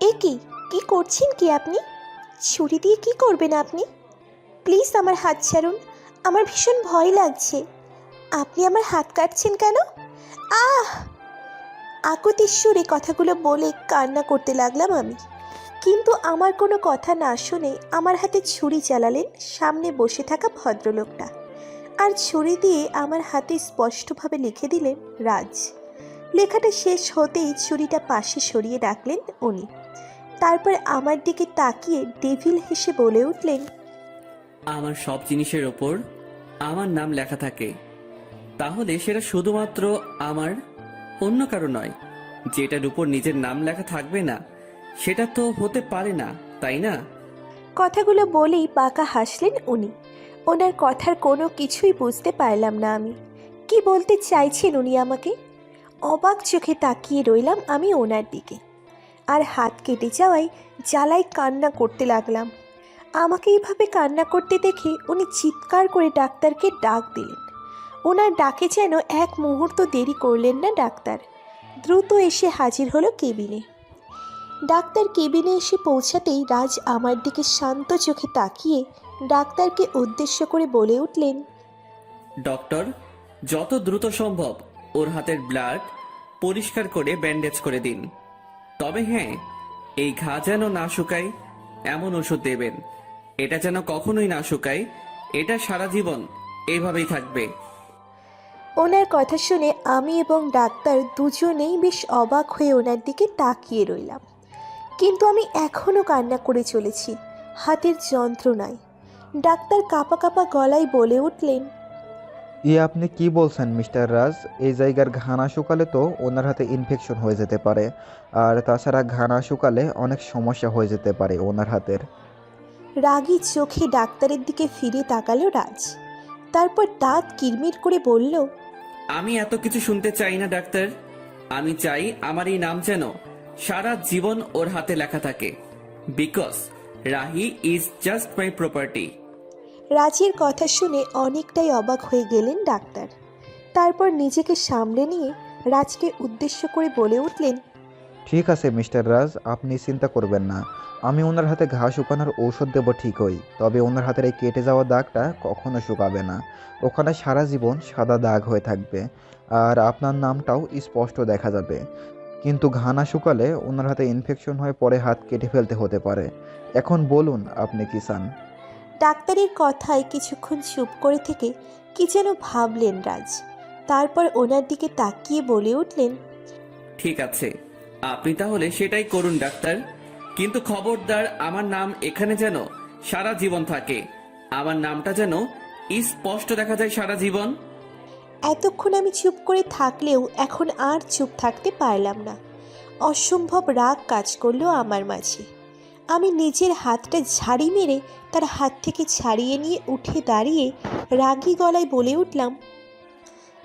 এ কি করছেন কি আপনি? ছুরি দিয়ে কি করবেন আপনি? প্লিজ আমার হাত ছাড়ুন। আমার ভীষণ ভয় লাগছে। আপনি আমার হাত কাটছেন কেন? আহ! আকুতির সুরে কথাগুলো বলে কান্না করতে লাগলাম আমি। কিন্তু আমার কোনো কথা না শুনে আমার হাতে ছুরি চালালেন সামনে বসে থাকা ভদ্রলোকটা। আর ছুরি দিয়ে আমার হাতে স্পষ্টভাবে লিখে দিলেন রাজ। লেখাটা শেষ হতেই ছুরিটা পাশে সরিয়ে রাখলেন উনি। তারপর আমার দিকে তাকিয়ে ডেভিল হেসে বলে উঠলেন, আমার সব জিনিসের ওপর আমার নাম লেখা থাকে, তাহলে সেটা শুধুমাত্র আমার, অন্য কারো নয়। যেটার উপর নিজের নাম লেখা থাকবে না সেটা তো হতে পারে না, তাই না? কথাগুলো বলেই বাঁকা হাসলেন উনি। ওনার কথার কোনো কিছুই বুঝতে পারলাম না আমি। কি বলতে চাইছেন উনি আমাকে? অবাক চোখে তাকিয়ে রইলাম আমি ওনার দিকে। আর হাত কেটে যাওয়ায় জ্বালায় কান্না করতে লাগলাম। আমাকে এইভাবে কান্না করতে দেখে উনি চিৎকার করে ডাক্তারকে ডাক দিলেন। ওনার ডাকে যেন এক মুহূর্ত দেরি করলেন না ডাক্তার। দ্রুত এসে হাজির হলো কেবিনে। ডাক্তার কেবিনে এসে পৌঁছাতেই রাজ আমার দিকে শান্ত চোখে তাকিয়ে ডাক্তারকে উদ্দেশ্য করে বলে উঠলেন, ডক্টর, যত দ্রুত সম্ভব ওর হাতের ব্লাড পরিষ্কার করে ব্যান্ডেজ করে দিন। তবে হ্যাঁ, এই ঘা যেন না শুকায় এমন ওষুধ দেবেন। এটা যেন কখনোই না শুকায়, এটা সারা জীবন এইভাবেই থাকবে। ওনার কথা শুনে আমি এবং ডাক্তার দুজনেই বেশ অবাক হয়ে ওনার দিকে তাকিয়ে রইলাম। কিন্তু আমি এখনও কান্না করে চলেছি, হাতের যন্ত্রণায়। ডাক্তার কাঁপা কাঁপা গলায় বলে উঠলেন, আপনি কি বলছেন মিস্টার রাজ? এই জায়গার ঘা না শুকালে তো ওনার হাতে ইনফেকশন হয়ে যেতে পারে। আর তাছাড়া ঘা না শুকালে অনেক সমস্যা হয়ে যেতে পারে ওনার হাতের। রাগী চোখে ডাক্তারের দিকে ফিরে তাকালো রাজ। তারপর দাঁত কিরমির করে বলল, আমি এত কিছু শুনতে চাই না ডাক্তার। আমি চাই আমার এই নাম যেন সারা জীবন ওর হাতে লেখা থাকে, because Rahi is just my property. রাজের কথা শুনে অনেকটাই অবাক হয়ে গেলেন ডাক্তার। তারপর নিজেকে সামলে নিয়ে রাজকে উদ্দেশ্য করে বলে উঠলেন, ঠিক আছে মিস্টার রাজ, আপনি চিন্তা করবেন না। আমি ওনার হাতে ঘা শুকানোর ঔষধ দেবো ঠিকই, তবে ওনার হাতের এই কেটে যাওয়া দাগটা কখনো শুকাবে না। ওখানে সারা জীবন সাদা দাগ হয়ে থাকবে। আর আপনার নামটাও স্পষ্ট দেখা যাবে। কিন্তু ঘা না শুকালে ওনার হাতে ইনফেকশন হয়ে পরে হাত কেটে ফেলতে হতে পারে। এখন বলুন আপনি কি চান? ডাক্তারের কথায় কিছুক্ষণ চুপ করে থেকে কি যেন ভাবলেন রাজ। তারপর ওনার দিকে তাকিয়ে বলে উঠলেন, ঠিক আছে, আপনি তাহলে সেটাই করুন ডাক্তার। কিন্তু খবরদার আমার নাম এখানে যেন সারা জীবন থাকে। আমার নামটা যেন স্পষ্ট দেখা যায় সারা জীবন। এতক্ষণ আমি চুপ করে থাকলেও এখন আর চুপ থাকতে পারলাম না। অসম্ভব রাগ কাজ করলো আমার মাঝে। আমি নিজের হাতটা ঝাড়ি মেরে তার হাত থেকে ছাড়িয়ে নিয়ে উঠে দাঁড়িয়ে রাগী গলায় বলে উঠলাম,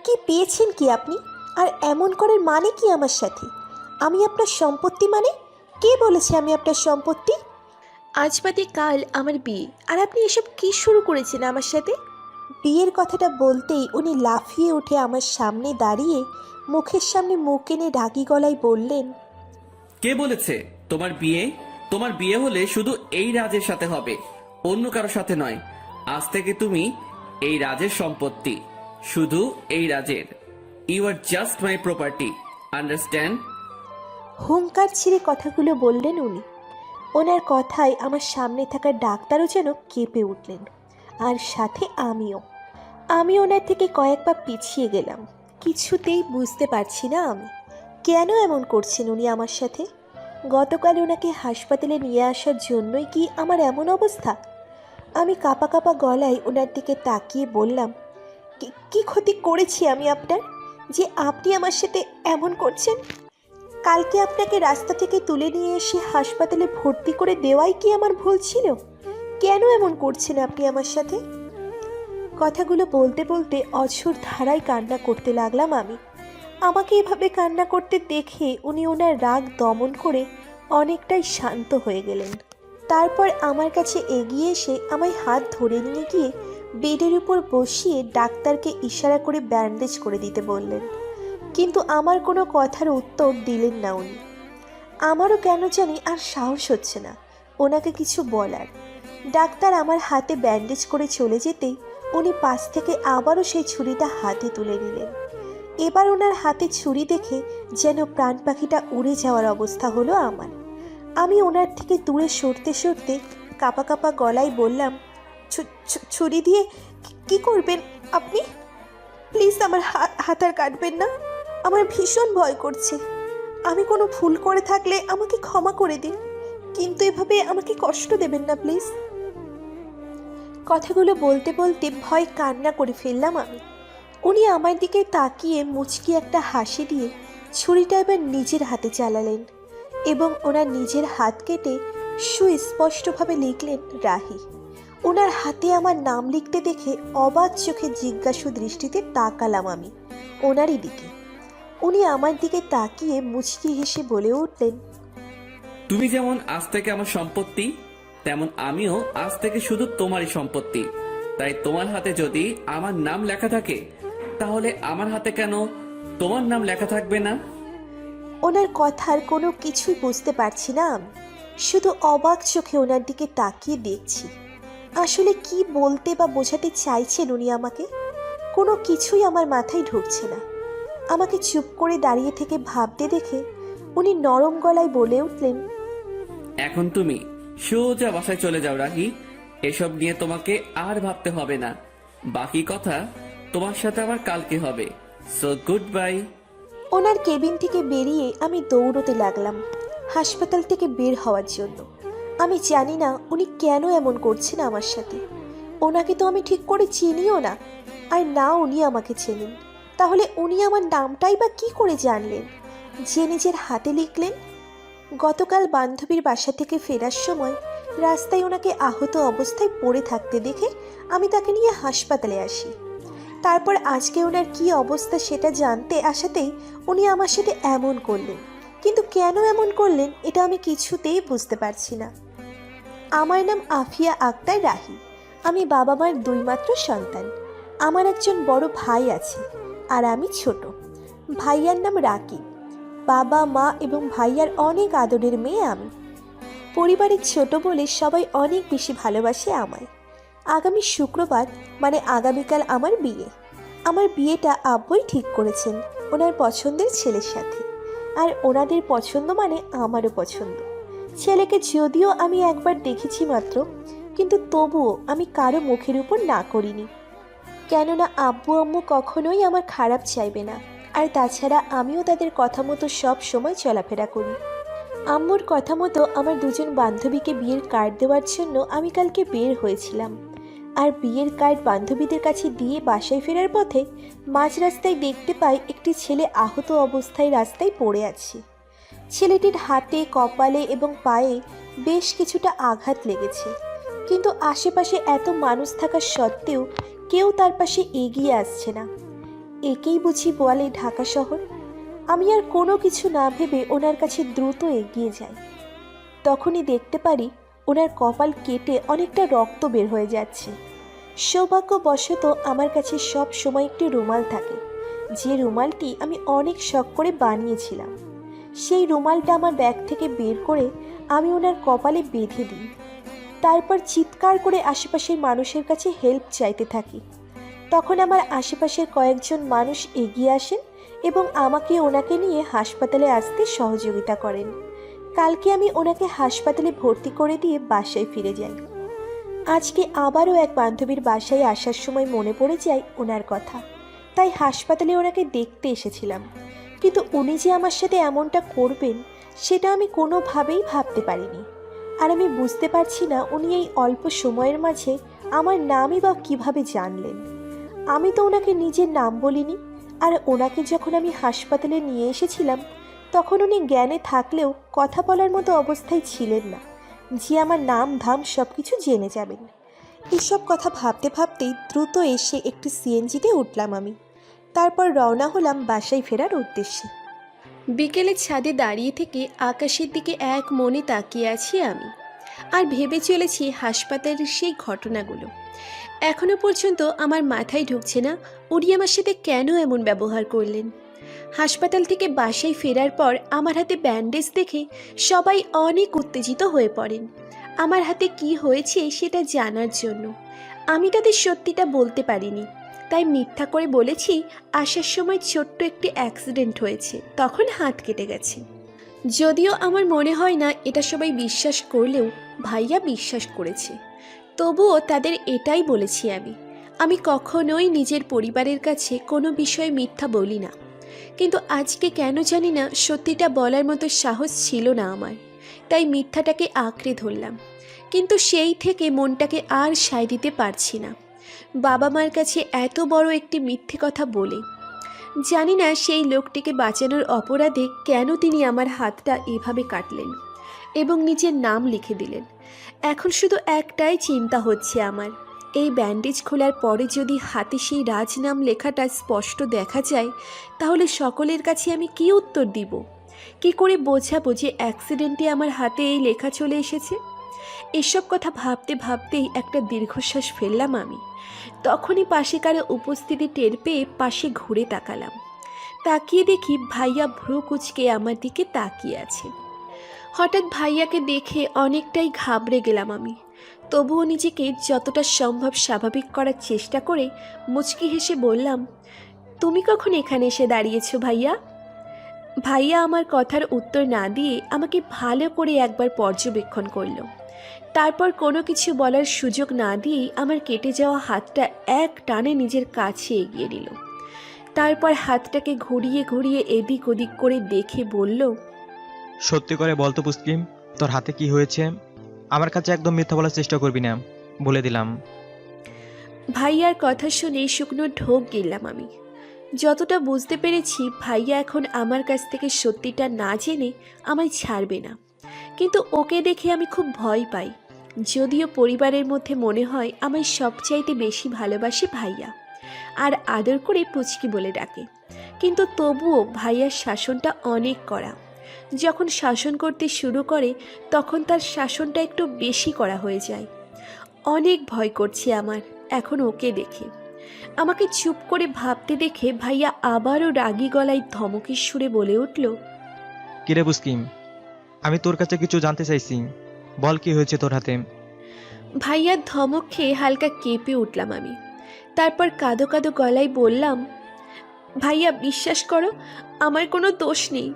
কি পেয়েছেন কি আপনি? আর এমন করার মানে কি আমার সাথে? আমি আপনার সম্পত্তি মানে? কে বলেছে আমি আপনার সম্পত্তি? আজ বাদে কাল আমার বিয়ে, আর আপনি এসব কি শুরু করেছেন আমার সাথে? বিয়ের কথাটা বলতেই উনি লাফিয়ে উঠে আমার সামনে দাঁড়িয়ে মুখের সামনে মুখ এনে রাগী গলায় বললেন, কে বলেছে তোমার বিয়ে? তোমার বিয়ে হলে শুধু এই রাজের সাথে হবে, অন্য কারো সাথে নয়। আজ থেকে তুমি এই রাজের সম্পত্তি, শুধু এই রাজের। You are just my property, understand? হুঙ্কার ছিঁড়ে কথাগুলো বললেন উনি। ওনার কথায় আমার সামনে থাকা ডাক্তারও যেন কেঁপে উঠলেন, আর সাথে আমি ওনার থেকে কয়েক পা পিছিয়ে গেলাম। কিছুতেই বুঝতে পারছি না আমি কেন এমন করছেন উনি আমার সাথে। গতকাল ওনাকে হাসপাতালে নিয়ে আসার জন্যই কি আমার এমন অবস্থা? আমি কাঁপা কাঁপা গলায় ওনার দিকে তাকিয়ে বললাম, কি ক্ষতি করেছি আমি আপনার, যে আপনি আমার সাথে এমন করছেন? কালকে আপনাকে রাস্তা থেকে তুলে নিয়ে এসে হাসপাতালে ভর্তি করে দেওয়াই কি আমার ভুল ছিল? কেন এমন করছেন আপনি আমার সাথে? কথাগুলো বলতে বলতে অঝোর ধারায় কান্না করতে লাগলাম আমি। আমাকে এভাবে কান্না করতে দেখে উনি ওনার রাগ দমন করে অনেকটাই শান্ত হয়ে গেলেন। তারপর আমার কাছে এগিয়ে এসে আমায় হাত ধরে নিয়ে গিয়ে বেডের উপর বসিয়ে ডাক্তারকে ইশারা করে ব্যান্ডেজ করে দিতে বললেন। কিন্তু আমার কোনো কথার উত্তর দিলেন না উনি। আমারও কেন জানি আর সাহস হচ্ছে না ওনাকে কিছু বলার। ডাক্তার আমার হাতে ব্যান্ডেজ করে চলে যেতেই উনি পাশ থেকে আবারও সেই ছুরিটা হাতে তুলে নিলেন। এবার ওনার হাতে ছুরি দেখে যেন প্রাণ পাখিটা উড়ে যাওয়ার অবস্থা হলো আমার। আমি ওনার থেকে দূরে সরতে সরতে কাঁপা কাঁপা গলায় বললাম, ছুরি দিয়ে কি করবেন আপনি? প্লিজ আমার হাত আর কাটবেন না, আমার ভীষণ ভয় করছে। আমি কোনো ভুল করে থাকলে আমাকে ক্ষমা করে দিন, কিন্তু এভাবে আমাকে কষ্ট দেবেন না প্লিজ। কথাগুলো বলতে বলতে ভয় কান্না করে ফেললাম আমি। উনি আমার দিকে তাকিয়ে মুচকি একটা হাসি দিয়ে ছুরিটা এবার নিজের হাতে চালালেন এবং ওনার নিজের হাত কেটে সুস্পষ্টভাবে লিখলেন রাহি। ওনার হাতে আমার নাম লিখতে দেখে অবাক চোখে জিজ্ঞাসু দৃষ্টিতে তাকালাম আমি ওনারই দিকে। উনি আমার দিকে তাকিয়ে মুচকি হেসে বলে উঠলেন, তুমি যেমন আজ থেকে আমার সম্পত্তি, তেমন আমিও আজ থেকে শুধু তোমারই সম্পত্তি। তাই তোমার হাতে যদি আমার নাম লেখা থাকে, তাহলে আমার হাতে কেন তোমার নাম লেখা থাকবে না? ওনার কথার কোনো কিছুই বুঝতে পারছি না আমি, শুধু অবাক চোখে ওনার দিকে তাকিয়ে দেখছি। আসলে কি বলতে বা বোঝাতে চাইছেন উনি আমাকে, কোনো কিছুই আমার মাথায় ঢুকছে না। আমাকে চুপ করে দাঁড়িয়ে থেকে ভাবতে দেখে উনি নরম গলায় বলে উঠলেন, এখন তুমি সোজা বাসায় চলে যাও রাহি। এসব নিয়ে তোমাকে আর ভাবতে হবে না। বাকি কথা তোমার সাথে আবার কালকে হবে। So goodbye. ওনার কেবিন থেকে বেরিয়ে আমি দৌড়তে লাগলাম হাসপাতাল থেকে বের হওয়ার জন্য। আমি জানি না উনি কেন এমন করছেন আমার সাথে। ওনাকে তো আমি ঠিক করে চিনিও না, আর না উনি আমাকে চেনেন। তাহলে উনি আমার নামটাই বা কি করে জানলেন, যে নিজের হাতে লিখলেন? গতকাল বান্ধবীর বাসা থেকে ফেরার সময় রাস্তায় ওনাকে আহত অবস্থায় পড়ে থাকতে দেখে আমি তাকে নিয়ে হাসপাতালে আসি। তারপর আজকে ওনার কি অবস্থা সেটা জানতে আসাতেই উনি আমার সাথে এমন করলেন। কিন্তু কেন এমন করলেন এটা আমি কিছুতেই বুঝতে পারছি না। আমার নাম আফিয়া আক্তার রাহি। আমি বাবা মার দুই মাত্র সন্তান। আমার একজন বড় ভাই আছে আর আমি ছোট। ভাইয়ার নাম রাকিব। বাবা মা এবং ভাইয়ার অনেক আদরের মেয়ে আমি। পরিবারের ছোট বলে সবাই অনেক বেশি ভালোবাসে আমায়। আগামী শুক্রবার মানে আগামীকাল আমার বিয়ে। আমার বিয়েটা আব্বুই ঠিক করেছেন ওনার পছন্দের ছেলের সাথে, আর ওনাদের পছন্দ মানে আমারও পছন্দ। ছেলেকে যদিও আমি একবার দেখেছি মাত্র, কিন্তু তবুও আমি কারো মুখের উপর না করিনি, কেননা আব্বু আম্মু কখনোই আমার খারাপ চাইবে না। আর তাছাড়া আমিও তাদের কথা মতো সব সময় চলাফেরা করি। আম্মুর কথা মতো আমার দুজন বান্ধবীকে বিয়ের কার্ড দেওয়ার জন্য আমি কালকে বের হয়েছিলাম। আর বিয়ের কার্ড বান্ধবীদের কাছে দিয়ে বাসায় ফেরার পথে মাঝ রাস্তায় দেখতে পাই একটি ছেলে আহত অবস্থায় রাস্তায় পড়ে আছে। ছেলেটির হাতে, কপালে এবং পায়ে বেশ কিছুটা আঘাত লেগেছে, কিন্তু আশেপাশে এত মানুষ থাকা সত্ত্বেও কেউ তার পাশে এগিয়ে আসছে না। একেই বুঝি বলে ঢাকা শহর। আমি আর কোনো কিছু না ভেবে ওনার কাছে দ্রুত এগিয়ে যাই। তখনই দেখতে পারি ওনার কপাল কেটে অনেকটা রক্ত বের হয়ে যাচ্ছে। সৌভাগ্যবশত আমার কাছে সব সময় একটি রুমাল থাকে, যে রুমালটি আমি অনেক শখ করে বানিয়েছিলাম। সেই রুমালটা আমার ব্যাগ থেকে বের করে আমি ওনার কপালে বেঁধে দিই। তারপর চিৎকার করে আশেপাশের মানুষের কাছে হেল্প চাইতে থাকি। তখন আমার আশেপাশের কয়েকজন মানুষ এগিয়ে আসেন এবং আমাকে ওনাকে নিয়ে হাসপাতালে আসতে সহযোগিতা করেন। কালকে আমি ওনাকে হাসপাতালে ভর্তি করে দিয়ে বাসায় ফিরে যাই। আজকে আবারও এক বান্ধবীর বাসায় আসার সময় মনে পড়ে যায় ওনার কথা, তাই হাসপাতালে ওনাকে দেখতে এসেছিলাম। কিন্তু উনি যে আমার সাথে এমনটা করবেন সেটা আমি কোনোভাবেই ভাবতে পারিনি। আর আমি বুঝতে পারছি না উনি এই অল্প সময়ের মাঝে আমার নামই বা কীভাবে জানলেন। আমি তো ওনাকে নিজের নাম বলিনি, আর ওনাকে যখন আমি হাসপাতালে নিয়ে এসেছিলাম তখন উনি জ্ঞানে থাকলেও কথা বলার মতো অবস্থায় ছিলেন না যে আমার নাম ধাম সব কিছু জেনে যাবেন। এসব কথা ভাবতে ভাবতেই দ্রুত এসে একটি সিএনজিতে উঠলাম আমি। তারপর রওনা হলাম বাসায় ফেরার উদ্দেশ্যে। বিকেলে ছাদে দাঁড়িয়ে থেকে আকাশের দিকে এক মনে তাকিয়ে আছি আমি, আর ভেবে চলেছি হাসপাতালের সেই ঘটনাগুলো। এখনো পর্যন্ত আমার মাথায় ঢুকছে না উনি আমার সাথে কেন এমন ব্যবহার করলেন। হাসপাতাল থেকে বাসায় ফেরার পর আমার হাতে ব্যান্ডেজ দেখে সবাই অনেক উত্তেজিত হয়ে পড়েন আমার হাতে কি হয়েছে সেটা জানার জন্য। আমি তাদের সত্যিটা বলতে পারিনি, তাই মিথ্যা করে বলেছি আসার সময় ছোট্ট একটি অ্যাক্সিডেন্ট হয়েছে, তখন হাত কেটে গেছে। যদিও আমার মনে হয় না এটা সবাই বিশ্বাস করলেও ভাইয়া বিশ্বাস করেছে। তবুও তাদের এটাই বলেছি আমি কখনোই নিজের পরিবারের কাছে কোনো বিষয়ে মিথ্যা বলি না। কিন্তু আজকে কেন জানি না সত্যিটা বলার মতো সাহস ছিল না আমার, তাই মিথ্যাটাকে আঁকড়ে ধরলাম। কিন্তু সেই থেকে মনটাকে আর সায় দিতে পারছি না বাবা মার কাছে এত বড় একটি মিথ্যে কথা বলে। জানি না সেই লোকটিকে বাঁচানোর অপরাধে কেন তিনি আমার হাতটা এভাবে কাটলেন এবং নিজের নাম লিখে দিলেন। এখন শুধু একটাই চিন্তা হচ্ছে আমার, এই ব্যান্ডেজ খোলার পরে যদি হাতে সেই রাজ নাম লেখাটা স্পষ্ট দেখা যায় তাহলে সকলের কাছে আমি কী উত্তর দিব? কি করে বোঝাবো যে অ্যাক্সিডেন্টে আমার হাতে এই লেখা চলে এসেছে? এসব কথা ভাবতে ভাবতেই একটা দীর্ঘশ্বাস ফেললাম আমি। তখনই পাশে কারো উপস্থিতি টের পেয়ে পাশে ঘুরে তাকালাম। তাকিয়ে দেখি ভাইয়া ভ্রু কুঁচকে আমার দিকে তাকিয়ে আছে। হঠাৎ ভাইয়াকে দেখে অনেকটাই ঘাবড়ে গেলাম আমি। তবুও নিজেকে যতটা সম্ভব স্বাভাবিক করার চেষ্টা করে মুচকি হেসে বললাম, তুমি কখন এখানে এসে দাঁড়িয়েছো ভাইয়া? ভাইয়া আমার কথার উত্তর না দিয়ে আমাকে ভালো করে একবার পর্যবেক্ষণ করলো। তারপর কোনো কিছু বলার সুযোগ না দিয়েই আমার কেটে যাওয়া হাতটা এক টানে নিজের কাছে এগিয়ে নিল। তারপর হাতটাকে ঘুরিয়ে ঘুরিয়ে এদিক ওদিক করে দেখে বলল, সত্যি করে বলতো পুস্কিম, তোর হাতে কি হয়েছে? আমার কাছে একদম মিথ্যা বলার চেষ্টা করবি না, বলে দিলাম। ভাইয়ার কথা শুনে শুকনো ঢোক গিললাম আমি। যতটা বুঝতে পেরেছি ভাইয়া এখন আমার কাছ থেকে সত্যিটা না জেনে আমায় ছাড়বে না। কিন্তু ওকে দেখে আমি খুব ভয় পাই। যদিও পরিবারের মধ্যে মনে হয় আমায় সবচাইতে বেশি ভালোবাসে ভাইয়া, আর আদর করে পুচকি বলে ডাকে। কিন্তু তবুও ভাইয়ার শাসনটা অনেক কড়া। যখন শাসন করতে শুরু করে তখন তার শাসনটা একটু বেশি করা হয়ে যায়। অনেক ভয় করছে আমার এখন ওকে দেখে। আমাকে চুপ করে ভাবতে দেখে ভাইয়া আবারও রাগী গলায় ধমকের সুরে বলে উঠল, কিরে পুস্কিম, আমি তোর কাছে কিছু জানতে চাইছি, বল কি হয়েছে তোর হাতে? ভাইয়ার ধমক খেয়ে হালকা কেঁপে উঠলাম আমি। তারপর কাঁদো কাঁদো গলায় বললাম, ভাইয়া বিশ্বাস করো, আমার কোনো দোষ নেই।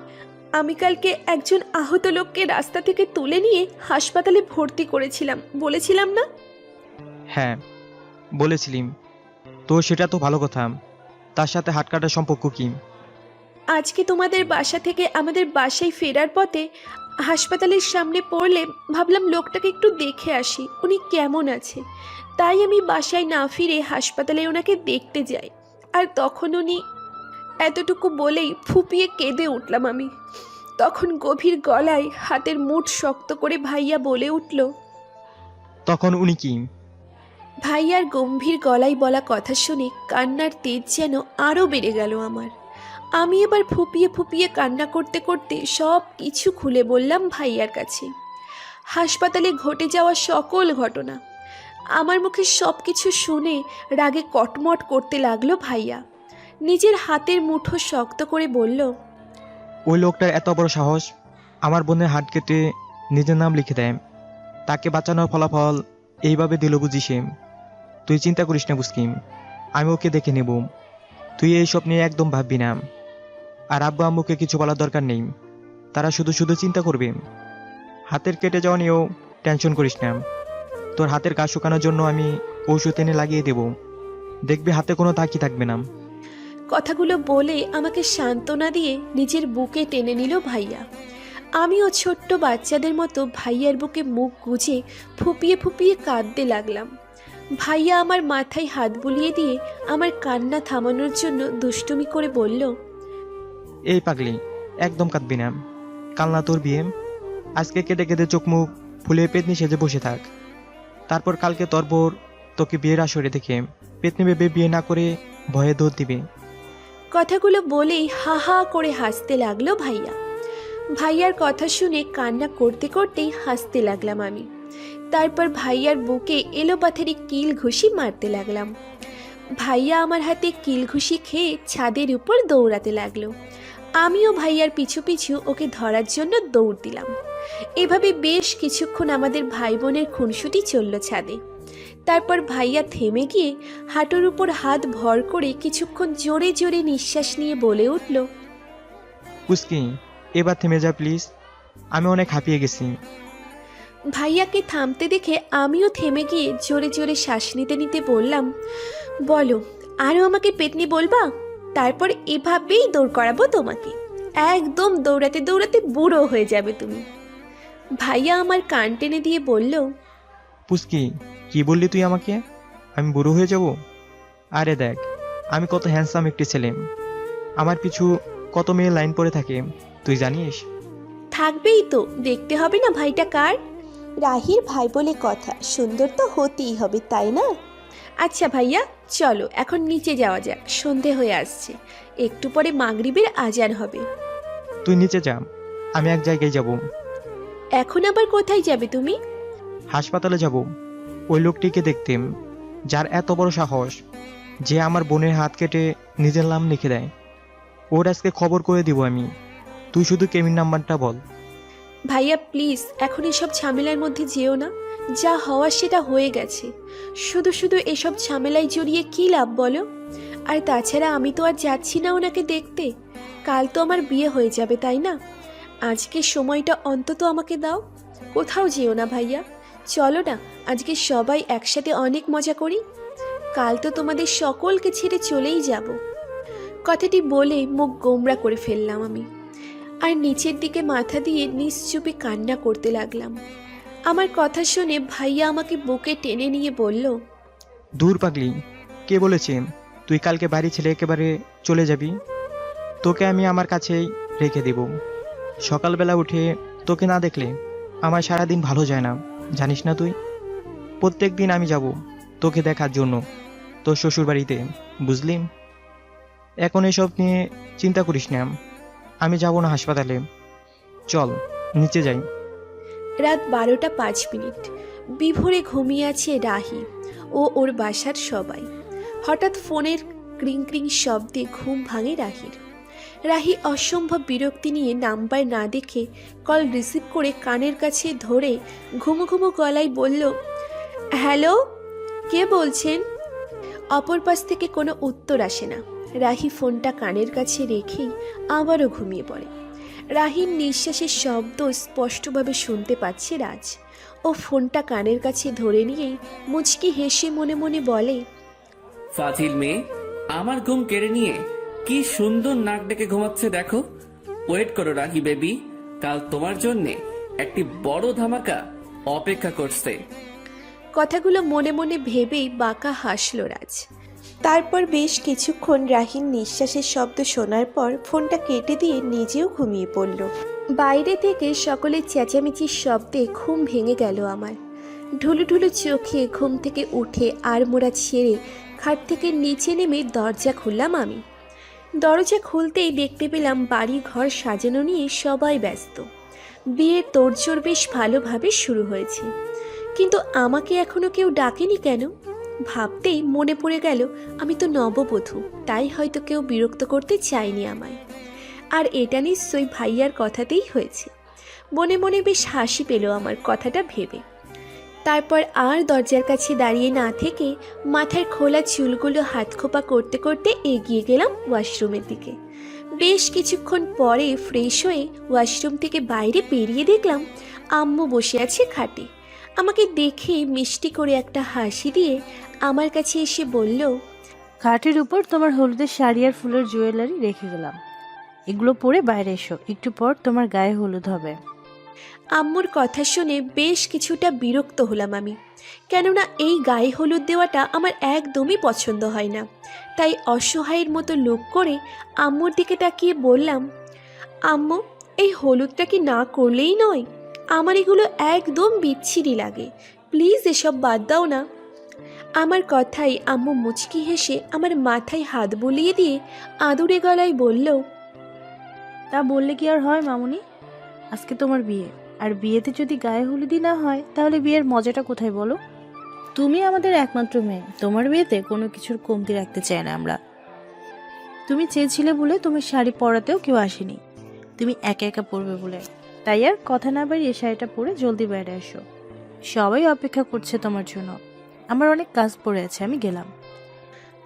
আমি কালকে একজন আহত লোককে রাস্তা থেকে তুলে নিয়ে হাসপাতালে ভর্তি করেছিলাম, বলেছিলাম না? হ্যাঁ বলেছিলিম, তো সেটা তো ভালো কথা। তার সাথে হাত কাটার সম্পর্ক কি? আজকে তোমাদের বাসা থেকে আমাদের বাসায় ফেরার পথে হাসপাতালের সামনে পড়লে ভাবলাম লোকটাকে একটু দেখে আসি, উনি কেমন আছে। তাই আমি বাসায় না ফিরে হাসপাতালে ওনাকে দেখতে যাই। আর তখন উনি, এতটুকু বলেই ফুপিয়ে কেঁদে উঠলাম আমি। তখন গভীর গলায় হাতের মুঠ শক্ত করে ভাইয়া বলে উঠল, তখন উনি কি? ভাইয়ার গম্ভীর গলায় বলা কথা শুনে কান্নার তেজ যেন আরও বেড়ে গেল আমার। আমি এবার ফুপিয়ে ফুপিয়ে কান্না করতে করতে সব কিছু খুলে বললাম ভাইয়ার কাছে। হাসপাতালে ঘটে যাওয়া সকল ঘটনা। আমার মুখে সব কিছু শুনে রাগে কটমট করতে লাগলো ভাইয়া। নিজের হাতের মুঠো শক্ত করে বলল, ওই লোকটার এত বড় সাহস আমার বোনের হাত কেটে নিজের নাম লিখে দেয়। তাকে বাঁচানোর ফলাফল এইভাবে দিল বুঝিস। তুই চিন্তা করিস না পুস্কিম, আমি ওকে দেখে নেব। তুই এইসব নিয়ে একদম ভাববি না। আর আব্বু আম্মুকে কিছু বলার দরকার নেই, তারা শুধু শুধু চিন্তা করবে। হাতের কেটে যাওয়া নিয়েও টেনশন করিস না। তোর হাতের ঘা শুকানোর জন্য আমি ঔষধ এনে লাগিয়ে দেব, দেখবি হাতে কোনো দাগই থাকবে না। কথাগুলো বলে আমাকে সান্ত্বনা দিয়ে নিজের বুকে টেনে নিল ভাইয়া। আমিও ছোট্ট বাচ্চাদের মতো ভাইয়ার বুকে মুখ গুজে ফুপিয়ে ফুপিয়ে কাঁদতে লাগলাম। ভাইয়া আমার মাথায় হাত বুলিয়ে দিয়ে আমার কান্না থামানোর জন্য দুষ্টুমি করে বলল, এই পাগলি, একদম কাঁদবি না। কাল না তোর বিয়ে, আজকে কেটে কেটে চোখ মুখ ফুলে পেতনি সেজে বসে থাক। তারপর কালকে তোর বোর তোকে বিয়ের আসরে দেখে পেতনি ভেবে বিয়ে না করে ভয়ে দৌড় দিবে। কথাগুলো বলেই হা হা করে হাসতে লাগলো ভাইয়া। ভাইয়ার কথা শুনে কান্না করতে করতেই হাসতে লাগলাম আমি। তারপর ভাইয়ার বুকে এলোপাথারি কিল ঘুষি মারতে লাগলাম। ভাইয়া আমার হাতে কিলঘুষি খেয়ে ছাদের উপর দৌড়াতে লাগলো। আমিও ভাইয়ার পিছু পিছু ওকে ধরার জন্য দৌড় দিলাম। এভাবে বেশ কিছুক্ষণ আমাদের ভাই বোনের খুনসুটি চলল ছাদে। তারপর ভাইয়া থেমে গিয়ে হাঁটুর উপর হাত ভর করে কিছুক্ষণ জোরে জোরে নিঃশ্বাস নিয়ে বলে উঠল, পুচকি, এবার থেমে যা প্লিজ, আমি অনেক হাঁপিয়ে গেছি। ভাইয়াকে থামতে দেখে আমিও থেমে গিয়ে জোরে জোরে শ্বাস নিতে নিতে বললাম, বলো, আরও আমাকে পেতনি বলবা? তারপর এভাবেই দৌড় করাবো তোমাকে, একদম দৌড়াতে দৌড়াতে বুড়ো হয়ে যাবে তুমি। ভাইয়া আমার কান টেনে দিয়ে বলল, পুচকি, কি বললি তুই আমাকে? আমি বুড়ো হয়ে যাব? আরে দেখ, আমি কত হ্যান্ডসাম একটি ছেলে, আমার পিছু কত মেয়ে লাইন পড়ে থাকে, তুই জানিস? থাকবেই তো, দেখতে হবে না ভাইটা কার? রাহির ভাই বলে কথা, সুন্দর তো হতেই হবে, তাই না? আচ্ছা ভাইয়া, চলো এখন নিচে যাওয়া যাক, সন্ধে হয়ে আসছে, একটু পরে মাগরিবের আজান হবে। তুই নিচে যা, আমি এক জায়গায় যাব। এখন আবার কোথায় যাবে তুমি? হাসপাতালে যাব, ওই লোকটিকে দেখতে, যার এত বড় সাহস যে আমার বোনের হাত কেটে নিজের নাম লিখে দেয়। ওর আজকে খবর করে দিব আমি। তুই শুধু কেমিন নাম্বারটা বল। ভাইয়া প্লিজ, এখন এসব ঝামেলার মধ্যে যেও না, যা হওয়ার সেটা হয়ে গেছে। শুধু শুধু এসব ঝামেলায় জড়িয়ে কী লাভ বলো? আর তাছাড়া আমি তো আর যাচ্ছি না ওনাকে দেখতে, কাল তো আমার বিয়ে হয়ে যাবে, তাই না? আজকে সময়টা অন্তত আমাকে দাও। কোথাও যেও না ভাইয়া, চলো না, আজকে সবাই একসাথে অনেক মজা করি। কাল তো তোমাদের সকলকে ছেড়ে চলেই যাব। কথাটি বলে মুখ গোমড়া করে ফেললাম আমি, আর নিচের দিকে মাথা দিয়ে নিশ্চুপে কান্না করতে লাগলাম। আমার কথা শুনে ভাইয়া আমাকে বুকে টেনে নিয়ে বলল, দূর পাগলি, কে বলেছে তুই কালকে বাড়ি ছেড়ে একেবারে চলে যাবি? তোকে আমি আমার কাছেই রেখে দেব। সকালবেলা উঠে তোকে না দেখলে আমার সারাদিন ভালো যায় না, জানিস না তুই? প্রত্যেক দিন আমি যাব তোকে দেখার জন্য তোর শ্বশুর বাড়িতে, বুঝলি? এখন এসব নিয়ে চিন্তা করিস না, আমি যাব না হাসপাতালে, চল নিচে যাই। রাত 12টা 5 মিনিট, বিভোরে ঘুমিয়ে আছে রাহি ও ওর বাসার সবাই। হঠাৎ ফোনের ক্রিং ক্রিং শব্দে ঘুম ভাঙে রাহির। রাহি অসম্ভব বিরক্তি নিয়ে নাম্বার না দেখে কল রিসিভ করে কানের কাছে ধরে ঘুমো ঘুমো গলায় বলল, হ্যালো, কে বলছেন? অপর পাশ থেকে কোনো উত্তর আসে না। রাহি ফোনটা কানের কাছে রেখেই আবারও ঘুমিয়ে পড়ে। রাহির নিঃশ্বাসের শব্দ স্পষ্টভাবে শুনতে পাচ্ছে রাজ। ও ফোনটা কানের কাছে ধরে নিয়েই মুচকি হেসে মনে মনে বলে, ফাজিল মেয়ে, আমার ঘুম কেড়ে নিয়ে কি সুন্দর নাক ডেকে ঘুমাচ্ছে দেখো। ওয়েট করো রাহি বেবি, কাল তোমার জন্যে একটি বড় ধামাকা অপেক্ষা করছে। কথাগুলো মনে মনে ভেবেই বাঁকা হাসল রাজ। তারপর বেশ কিছুক্ষণ রাহির নিঃশ্বাসের শব্দ শোনার পর ফোনটা কেটে দিয়ে নিজেও ঘুমিয়ে পড়ল। বাইরে থেকে সকলের চেঁচামেচির শব্দে ঘুম ভেঙে গেল আমার। ঢুলু ঢুলু চোখে ঘুম থেকে উঠে আড়মোড়া ছেড়ে খাট থেকে নিচে নেমে দরজা খুললাম আমি। দরজা খুলতেই দেখতে পেলাম বাড়ি ঘর সাজানো নিয়ে সবাই ব্যস্ত। বিয়ের তোড়জোড় বেশ ভালোভাবে শুরু হয়েছে, কিন্তু আমাকে এখনো কেউ ডাকেনি কেন? ভাবতেই মনে পড়ে গেল আমি তো নববধূ, তাই হয়তো কেউ বিরক্ত করতে চায়নি আমায়। আর এটা নিশ্চয়ই ভাইয়ার কথাতেই হয়েছে। মনে মনে বেশ হাসি পেল আমার কথাটা ভেবে। তারপর আর দরজার কাছে দাঁড়িয়ে না থেকে মাথার খোলা চুলগুলো হাত খোপা করতে করতে এগিয়ে গেলাম ওয়াশরুমের দিকে। বেশ কিছুক্ষণ পরে ফ্রেশ হয়ে ওয়াশরুম থেকে বাইরে বেরিয়ে দেখলাম আম্মু বসে আছে খাটে। আমাকে দেখে মিষ্টি করে একটা হাসি দিয়ে আমার কাছে এসে বলল, খাটের উপর তোমার হলুদের শাড়ি আর ফুলের জুয়েলারি রেখে গেলাম, এগুলো পরে বাইরে এসো, একটু পর তোমার গায়ে হলুদ হবে। আম্মুর কথা শুনে বেশ কিছুটা বিরক্ত হলাম আমি, কেননা এই গায়ে হলুদ দেওয়াটা আমার একদমই পছন্দ হয় না। তাই অসহায়ের মতো লুক করে আম্মুর দিকে তাকিয়ে বললাম, আম্মু, এই হলুদটা কি না করলেই নয়? আমার এগুলো একদম বিচ্ছিরি লাগে, প্লিজ এসব বাদ দাও না। আমার কথাই আম্মু মুচকি হেসে আমার মাথায় হাত বুলিয়ে দিয়ে আদুরে গলায় বলল, তা বললে কি আর হয় মামুনি, আজকে তোমার বিয়ে, আর বিয়েতে যদি গায়ে হলুদই না হয় তাহলে বিয়ের মজাটা কোথায় বলো? তুমি আমাদের একমাত্র মেয়ে, তোমার বিয়েতে কোনো কিছুর কমতি রাখতে চাই না আমরা। তুমি চেয়েছিলে বলে তোমার শাড়ি পরাতেও কেউ আসেনি, তুমি একা একা পরবে বলে। তাই আর কথা না বাড়িয়ে শাড়িটা পরে জলদি বাইরে আসো, সবাই অপেক্ষা করছে তোমার জন্য। আমার অনেক কাজ পড়ে আছে, আমি গেলাম।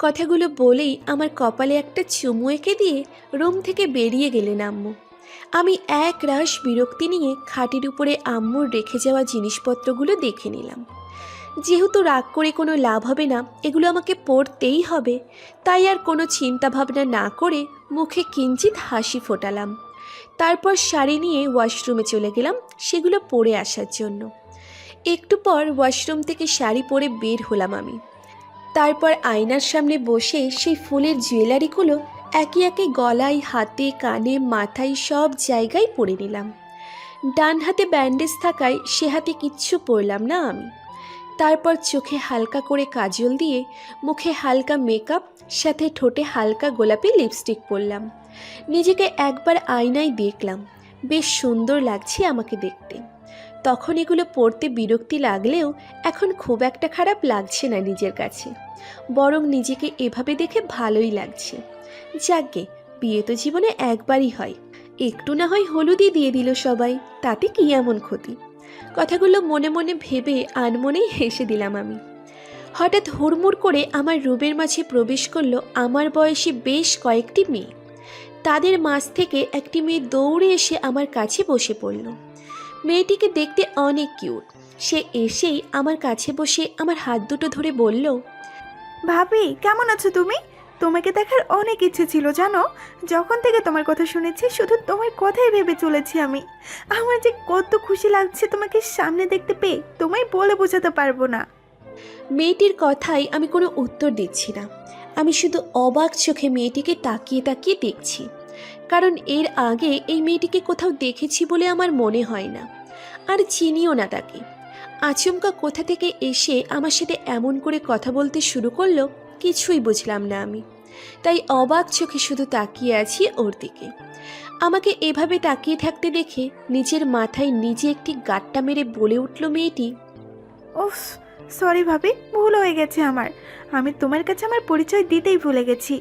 কথাগুলো বলেই আমার কপালে একটা চুমু এঁকে দিয়ে রুম থেকে বেরিয়ে গেলেন আম্মু। আমি এক রাশ বিরক্তি নিয়ে খাটের উপরে আম্মুর রেখে যাওয়া জিনিসপত্রগুলো দেখে নিলাম। যেহেতু রাগ করে কোনো লাভ হবে না, এগুলো আমাকে পড়তেই হবে, তাই আর কোনো চিন্তা ভাবনা না করে মুখে কিঞ্চিত হাসি ফোটালাম। তারপর শাড়ি নিয়ে ওয়াশরুমে চলে গেলাম সেগুলো পরে আসার জন্য। একটু পর ওয়াশরুম থেকে শাড়ি পরে বের হলাম আমি। তারপর আয়নার সামনে বসে সেই ফুলের জুয়েলারিগুলো একে একে গলায়, হাতে, কানে, মাথায় সব জায়গায় পরে নিলাম। ডান হাতে ব্যান্ডেজ থাকায় সে হাতে কিচ্ছু পরলাম না আমি। তারপর চোখে হালকা করে কাজল দিয়ে, মুখে হালকা মেকআপ, সাথে ঠোঁটে হালকা গোলাপি লিপস্টিক পরলাম। নিজেকে একবার আয়নায় দেখলাম, বেশ সুন্দর লাগছে আমাকে দেখতে। তখন এগুলো পরতে বিরক্তি লাগলেও এখন খুব একটা খারাপ লাগছে না নিজের কাছে, বরং নিজেকে এভাবে দেখে ভালোই লাগছে। যাকগে, বিয়ে তো জীবনে একবারই হয়, একটু না হয় হলুদই দিয়ে দিল সবাই, তাতে কি এমন ক্ষতি। কথাগুলো মনে মনে ভেবে আনমনেই হেসে দিলাম আমি। হঠাৎ হুড়মুড় করে আমার রুমের মাঝে প্রবেশ করলো আমার বয়সী বেশ কয়েকটি মেয়ে। তাদের মাঝ থেকে একটি মেয়ে দৌড়ে এসে আমার কাছে বসে পড়ল। মেয়েটিকে দেখতে অনেক কিউট। সে এসেই আমার কাছে বসে আমার হাত দুটো ধরে বলল, ভাবি কেমন আছো তুমি? তোমাকে দেখার অনেক ইচ্ছে ছিল জানো। যখন থেকে তোমার কথা শুনেছি শুধু তোমার কথাই ভেবে চলেছি আমি। আমার যে কত খুশি লাগছে তোমাকে সামনে দেখতে পেয়ে, তোমায় বলে বোঝাতে পারবো না। মেয়েটির কথাই আমি কোনো উত্তর দিচ্ছি না। আমি শুধু অবাক চোখে মেয়েটিকে তাকিয়ে তাকিয়ে দেখছি, কারণ এর আগে এই মেয়েটিকে কোথাও দেখেছি বলে আমার মনে হয় না, আর চিনিও না তাকে। আচমকা কোথা থেকে এসে আমার সাথে এমন করে কথা বলতে শুরু করলো, কিছুই বুঝলাম না আমি। তাই অবাক চোখে শুধু তাকিয়ে আছি ওর দিকে। আমাকে এভাবে তাকিয়ে থাকতে দেখে নিজের মাথায় নিজে একটি গাঁট্টা মেরে বলে উঠল মেয়েটি, ওফ, সরি ভাবি, ভুল হয়ে গেছে আমার। আমি তোমার কাছে আমার পরিচয় দিতেই ভুলে গেছি।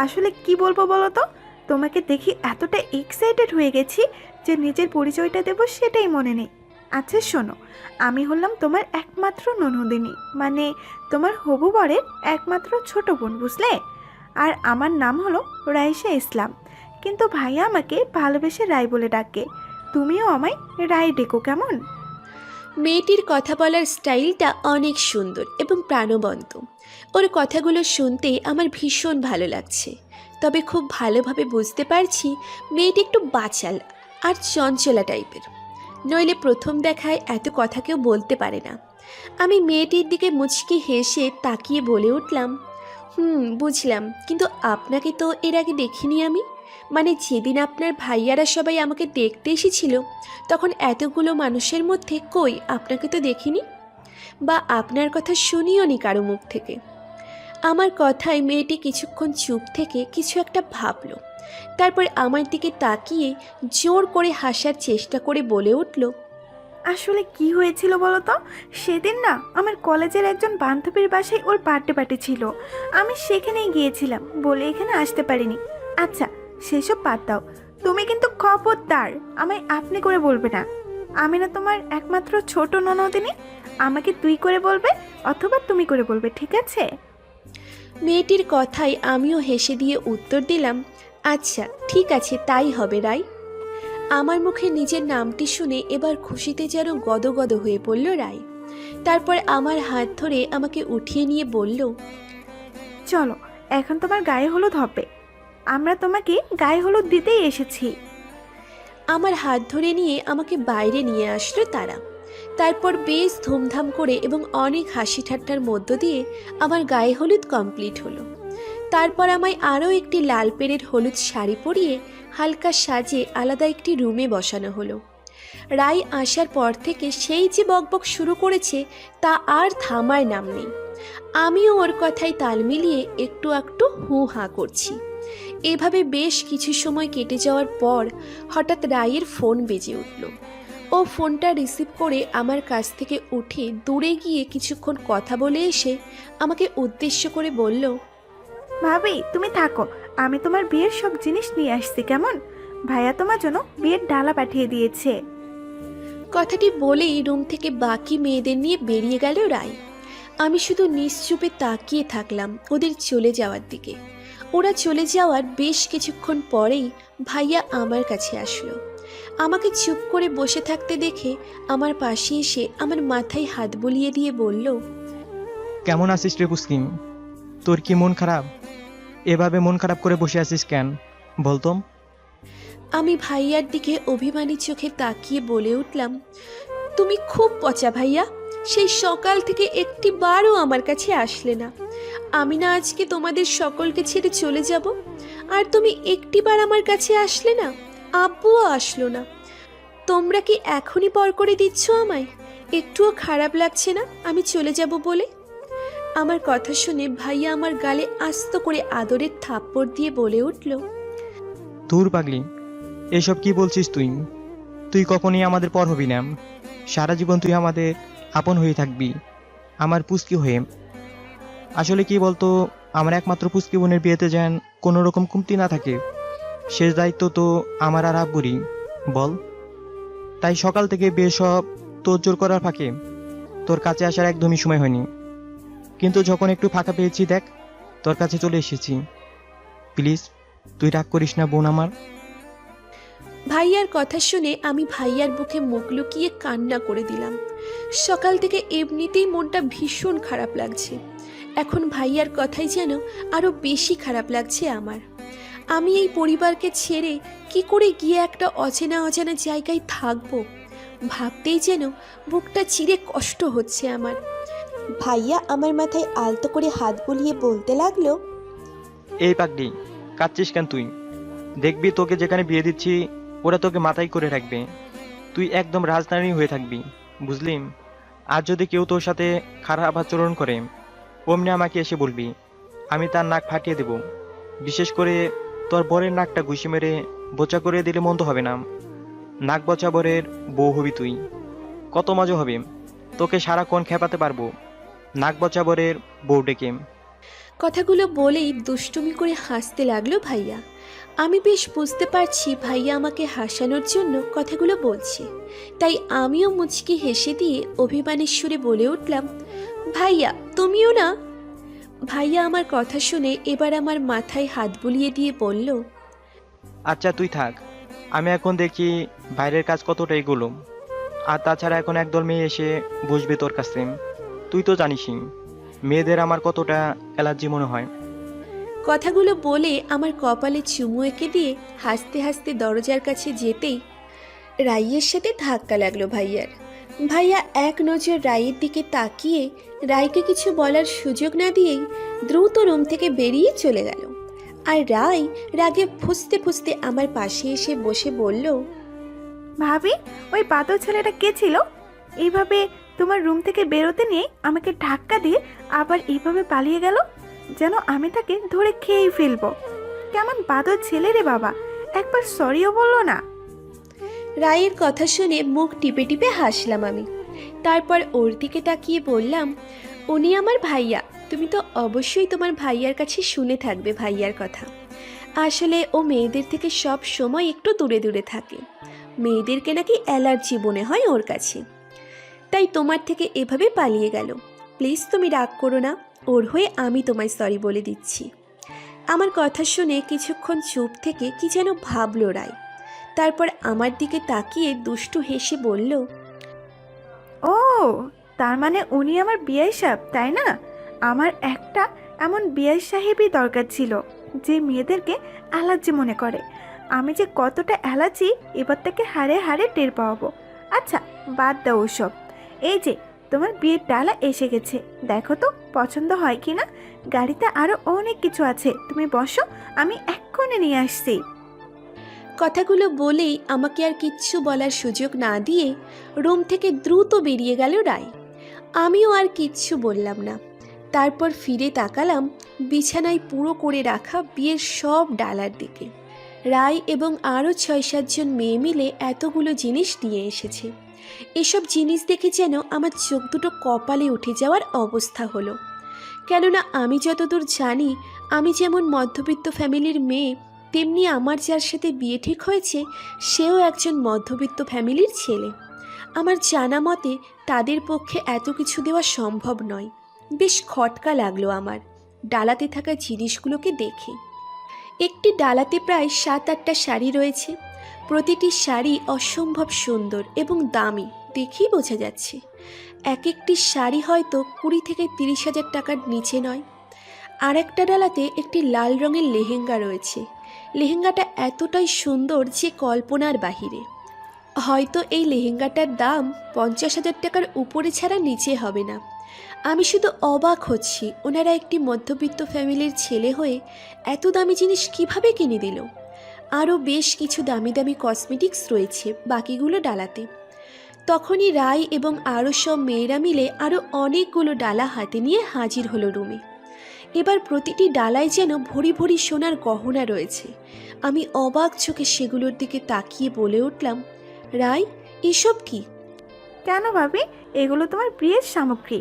আসলে কি বলবো বলো তো, তোমাকে দেখি এতটা এক্সাইটেড হয়ে গেছি যে নিজের পরিচয়টা দেবো সেটাই মনে নেই। আচ্ছা শোনো, আমি হলাম তোমার একমাত্র ননদিনী, মানে তোমার হবু বরের একমাত্র ছোট বোন, বুঝলে? আর আমার নাম হলো রাইসা ইসলাম, কিন্তু ভাইয়া আমাকে ভালোবেসে রায় বলে ডাকে। তুমিও আমায় রায় ডেকো কেমন? মেয়েটির কথা বলার স্টাইলটা অনেক সুন্দর এবং প্রাণবন্ত। ওর কথাগুলো শুনতে আমার ভীষণ ভালো লাগছে, তবে খুব ভালোভাবে বুঝতে পারছি মেয়েটি একটু বাচাল আর চঞ্চলা টাইপের, নইলে প্রথম দেখায় এত কথা কেউ বলতে পারে না। আমি মেয়েটির দিকে মুচকি হেসে তাকিয়ে বলে উঠলাম, বুঝলাম, কিন্তু আপনাকে তো এর আগে দেখিনি আমি। মানে যেদিন আপনার ভাইয়ারা সবাই আমাকে দেখতে এসেছিল, তখন এতগুলো মানুষের মধ্যে কই আপনাকে তো দেখিনি, বা আপনার কথা শুনিও নি কারো মুখ থেকে। আমার কথায় মেয়েটি কিছুক্ষণ চুপ থেকে কিছু একটা ভাবলো, তারপর আমার দিকে তাকিয়ে জোর করে হাসার চেষ্টা করে বলে উঠল, আসলে কি হয়েছিল বলো তো, সেদিন না আমার কলেজের একজন বান্ধবীর বাসায় ওর বার্থডে পার্টি ছিল। আমি সেখানেই গিয়েছিলাম বলে এখানে আসতে পারিনি। আচ্ছা সেসব বাদ দাও, তুমি কিন্তু খবরদার আমায় আপনি করে বলবে না। আমি না তোমার একমাত্র ছোট ননদিনী, আমাকে তুই করে বলবে অথবা তুমি করে বলবে, ঠিক আছে? মেয়েটির কথায় আমিও হেসে দিয়ে উত্তর দিলাম, আচ্ছা ঠিক আছে, তাই হবে রাই। আমার মুখে নিজের নামটি শুনে এবার খুশিতে যেন গদগদ হয়ে পড়ল রাই। তারপর আমার হাত ধরে আমাকে উঠিয়ে নিয়ে বলল, চলো এখন তোমার গায়ে হলুদ হবে, আমরা তোমাকে গায়ে হলুদ দিতেই এসেছি। আমার হাত ধরে নিয়ে আমাকে বাইরে নিয়ে আসলো তারা। তারপর বেশ ধুমধাম করে এবং অনেক হাসি ঠাট্টার মধ্য দিয়ে আমার গায়ে হলুদ কমপ্লিট হলো। তারপর আমায় আরও একটি লাল পেড়ের হলুদ শাড়ি পরিয়ে হালকা সাজে আলাদা একটি রুমে বসানো হলো। রাই আসার পর থেকে সেই যে বকবক শুরু করেছে তা আর থামার নাম নেই। আমিও ওর কথায় তাল মিলিয়ে একটু একটু হু হাঁ করছি। এভাবে বেশ কিছু সময় কেটে যাওয়ার পর হঠাৎ রায়ের ফোন বেজে উঠল। ও ফোনটা রিসিভ করে আমার কাছ থেকে উঠে দূরে গিয়ে কিছুক্ষণ কথা বলে এসে আমাকে উদ্দেশ্য করে বলল, ভাবি তুমি থাকো, আমি তোমার বিয়ের সব জিনিস নিয়ে আসছি কেমন। ভাইয়া তোমার জন্য বিয়ের ডালা পাঠিয়ে দিয়েছে। কথাটি বলেই রুম থেকে বাকি মেয়েদের নিয়ে বেরিয়ে গেল রায়। আমি শুধু নিশ্চুপে তাকিয়ে থাকলাম ওদের চলে যাওয়ার দিকে। ওরা চলে যাওয়ার বেশ কিছুক্ষণ পরেই ভাইয়া আমার কাছে আসলো। আমাকে চুপ করে বসে থাকতে দেখে আমার পাশে এসে আমার মাথায় হাত বুলিয়ে দিয়ে বলল, কেমন আছিস রে পুস্কিম? তোর কি মন খারাপ? এভাবে মন খারাপ করে বসে আছিস কেন বলতম? আমি ভাইয়ার দিকে অভিমানী চোখে তাকিয়ে বলে উঠলাম, তুমি খুব পচা ভাইয়া। সেই সকাল থেকে একটি বারও আমার কাছে আসলে না। আমি না আজকে তোমাদের সকলকে ছেড়ে চলে যাব, আর তুমি একটিবার আমার কাছে আসলে না। আব্বুও আসলো না। তোমরা কি এখনই পর করে দিচ্ছ আমায়? একটুও খারাপ লাগছে না আমি চলে যাব বলে? আমার কথা শুনে ভাইয়া আমার গালে আস্ত করে আদরের থাপ্পড় দিয়ে বলে উঠল, দূর পাগলি, এসব কি বলছিস তুই? তুই কখনই আমাদের পর হবি না। সারা জীবন তুই আমাদের আপন হয়ে থাকবি, আমার পুস্কি হয়ে। আসলে কি বলতো, আমার একমাত্র পুস্কি বোনের বিয়েতে যেন কোনো রকম কমতি না থাকে, শেষ দায়িত্ব তো আমার আর আব্বুরই, বল। তাই সকাল থেকে বিয়ে সব তোড়জোড় করার ফাঁকে তোর কাছে আসার একদমই সময় হয়নি, কিন্তু যখন একটু ফাঁকা পেয়েছি দেখ তোর কাছে চলে এসেছি। প্লিজ তুই রাগ করিস না বোন আমার। ভাইয়ার কথা শুনে আমি ভাইয়ার বুকে মুখ লুকিয়ে কান্না করে দিলাম। সকাল থেকে এমনিতেই মনটা ভীষণ খারাপ লাগছে, এখন ভাইয়ার কথাই যেন আরো বেশি খারাপ লাগছে আমার। আমি এই পরিবারকে ছেড়ে কি করে গিয়ে একটা অচেনা অজানা জায়গায় থাকবো, ভাবতেই যেন বুকটা চিরে কষ্ট হচ্ছে আমার। ভাইয়া আমার মাথায় আলতো করে হাত বুলিয়ে বলতে লাগলো, এই পাগলি, কাঁদছিস কেন তুই? দেখবি তোকে যেখানে বিয়ে দিচ্ছি ওরা তোকে মাথায় করে রাখবে, তুই একদম রাজধানী হয়ে থাকবি, বুঝলি? আর যদি কেউ তোর সাথে খারাপ আচরণ করে অমনি আমাকে এসে বলবি, আমি তার নাক ফাটিয়ে দেব। বিশেষ করে তোর বরের নাকটা ঘুষি মেরে বোচা করে দিলে মন্দ হবে না। নাক বচা বরের বউ হবি তুই, কত মজা হবে। তোকে সারাক্ষণ খেপাতে পারবো নাক বচা বরের বউ ডেকে। কথাগুলো বলেই দুষ্টুমি করে হাসতে লাগলো ভাইয়া। আমি বেশ বুঝতে পারছি ভাইয়া আমাকে হাসানোর জন্য কথাগুলো বলছে, তাই আমিও মুচকি হেসে দিয়ে অভিমানের সুরে বলে উঠলাম, ভাইয়া তুমিও না। ভাইয়া আমার কথা শুনে এবার আমার মাথায় হাত বুলিয়ে দিয়ে বলল, আচ্ছা তুই থাক, আমি এখন দেখি বাইরের কাজ কতটা এগোলো। আর তাছাড়া এখন একদল মেয়ে এসে বসবে তোর কাছে, তুই তো জানিসই মেয়েদের আমার কতটা অ্যালার্জি মনে হয়। কথাগুলো বলে আমার কপালে চুমু এঁকে দিয়ে হাসতে হাসতে দরজার কাছে যেতেই রাইয়ের সাথে ধাক্কা লাগলো ভাইয়ার। ভাইয়া এক নজর রাইয়ের দিকে তাকিয়ে রায়কে কিছু বলার সুযোগ না দিয়েই দ্রুত রুম থেকে বেরিয়ে চলে গেল। আর রায় রাগে ফুঁসতে ফুঁসতে আমার পাশে এসে বসে বলল, ভাবি ওই পাতর ছেলেটা কে ছিল? এইভাবে তোমার রুম থেকে বেরোতে নিয়ে আমাকে ধাক্কা দিয়ে আবার এইভাবে পালিয়ে গেল, যেন আমি তাকে ধরে খেয়েই ফেলবো। কেমন পাতর ছেলে রে বাবা, একবার সরিও বললো না। রায়ের কথা শুনে মুখ টিপে টিপে হাসলাম আমি। তারপর ওর দিকে তাকিয়ে বললাম, উনি আমার ভাইয়া, তুমি তো অবশ্যই তোমার ভাইয়ার কাছে শুনে থাকবে ভাইয়ার কথা। আসলে ও মেয়েদের থেকে সব সময় একটু দূরে দূরে থাকে, মেয়েদেরকে নাকি অ্যালার্জি মনে হয় ওর কাছে, তাই তোমার থেকে এভাবে পালিয়ে গেল। প্লিজ তুমি রাগ করো না, ওর হয়ে আমি তোমায় সরি বলে দিচ্ছি। আমার কথা শুনে কিছুক্ষণ চুপ থেকে কি যেন ভাবলো রায়, তারপর আমার দিকে তাকিয়ে দুষ্টু হেসে বলল, ও তার মানে উনি আমার বিয়ে সাহেব, তাই না? আমার একটা এমন বিয়ে সাহেবই দরকার ছিল যে মেয়েদেরকে অ্যালার্জি মনে করে। আমি যে কতটা অ্যালার্জি এবার থেকে হাড়ে হাড়ে টের পাওয়াবো। আচ্ছা বাদ দাও ওসব, এই যে তোমার বিয়ের ডালা এসে গেছে, দেখো তো পছন্দ হয় কি না। গাড়িতে আরও অনেক কিছু আছে, তুমি বসো, আমি এক্ষুনি নিয়ে আসছি। কথাগুলো বলেই আমাকে আর কিচ্ছু বলার সুযোগ না দিয়ে রুম থেকে দ্রুত বেরিয়ে গেল রায়। আমিও আর কিচ্ছু বললাম না। তারপর ফিরে তাকালাম বিছানায় পুরো করে রাখা বিয়ের সব ডালার দিকে। রায় এবং আরও 6-7 জন মেয়ে মিলে এতগুলো জিনিস নিয়ে এসেছে। এসব জিনিস দেখে যেন আমার চোখ দুটো কপালে উঠে যাওয়ার অবস্থা হলো। কেননা আমি যতদূর জানি, আমি যেমন মধ্যবিত্ত ফ্যামিলির মেয়ে, তেমনি আমার যার সাথে বিয়ে ঠিক হয়েছে সেও একজন মধ্যবিত্ত ফ্যামিলির ছেলে। আমার জানা মতে তাদের পক্ষে এত কিছু দেওয়া সম্ভব নয়। বেশ খটকা লাগলো আমার ডালাতে থাকা জিনিসগুলোকে দেখে। একটি ডালাতে প্রায় 7-8টা শাড়ি রয়েছে। প্রতিটি শাড়ি অসম্ভব সুন্দর এবং দামি, দেখেই বোঝা যাচ্ছে। এক একটি শাড়ি হয়তো 20 থেকে 30 হাজার টাকার নিচে নয়। আর একটা ডালাতে একটি লাল রঙের লেহেঙ্গা রয়েছে। লেহেঙ্গাটা এতটাই সুন্দর যে কল্পনার বাহিরে। হয়তো এই লেহেঙ্গাটার দাম 50,000 টাকার উপরে ছাড়া নিচে হবে না। আমি শুধু অবাক হচ্ছি, ওনারা একটি মধ্যবিত্ত ফ্যামিলির ছেলে হয়ে এত দামি জিনিস কিভাবে কিনে দিল। আরও বেশ কিছু দামি দামি কসমেটিক্স রয়েছে বাকিগুলো ডালাতে। তখনই রায় এবং আরও সব মেয়েরা মিলে আরও অনেকগুলো ডালা হাতে নিয়ে হাজির হলো রুমে। এবার প্রতিটি ডালায় যেন ভরি ভরি সোনার গহনা রয়েছে। আমি অবাক চোখে সেগুলোর দিকে তাকিয়ে বলে উঠলাম, রায়, এসব কি? কেন ভাবি, এগুলো তোমার প্রিয়ের সামগ্রী।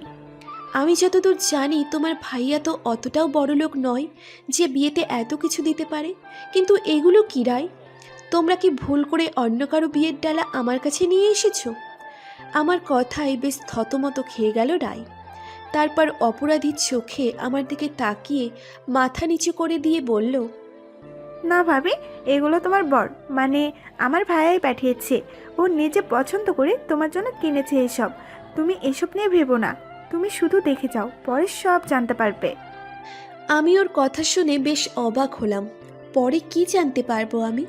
আমি যতদূর জানি তোমার ভাইয়া তো অতটাও বড়লোক নয় যে বিয়েতে এত কিছু দিতে পারে, কিন্তু এগুলো কি রায়? তোমরা কি ভুল করে অন্য কারো বিয়ের ডালা আমার কাছে নিয়ে এসেছো? আমার কথায় বেশ থতমত খেয়ে গেল রায়। তারপর অপরাধীর চোখে আমার দিকে তাকিয়ে মাথা নিচু করে দিয়ে বলল, না ভাবি, এগুলো তোমার বর মানে আমার ভাইয়াই পাঠিয়েছে। ও নিজে পছন্দ করে তোমার জন্য কিনেছে এসব। তুমি এসব নিয়ে ভেবো না, তুমি শুধু দেখে যাও, পরে সব জানতে পারবে। আমি ওর কথা শুনে বেশ অবাক হলাম। পরে কি জানতে পারবো আমি?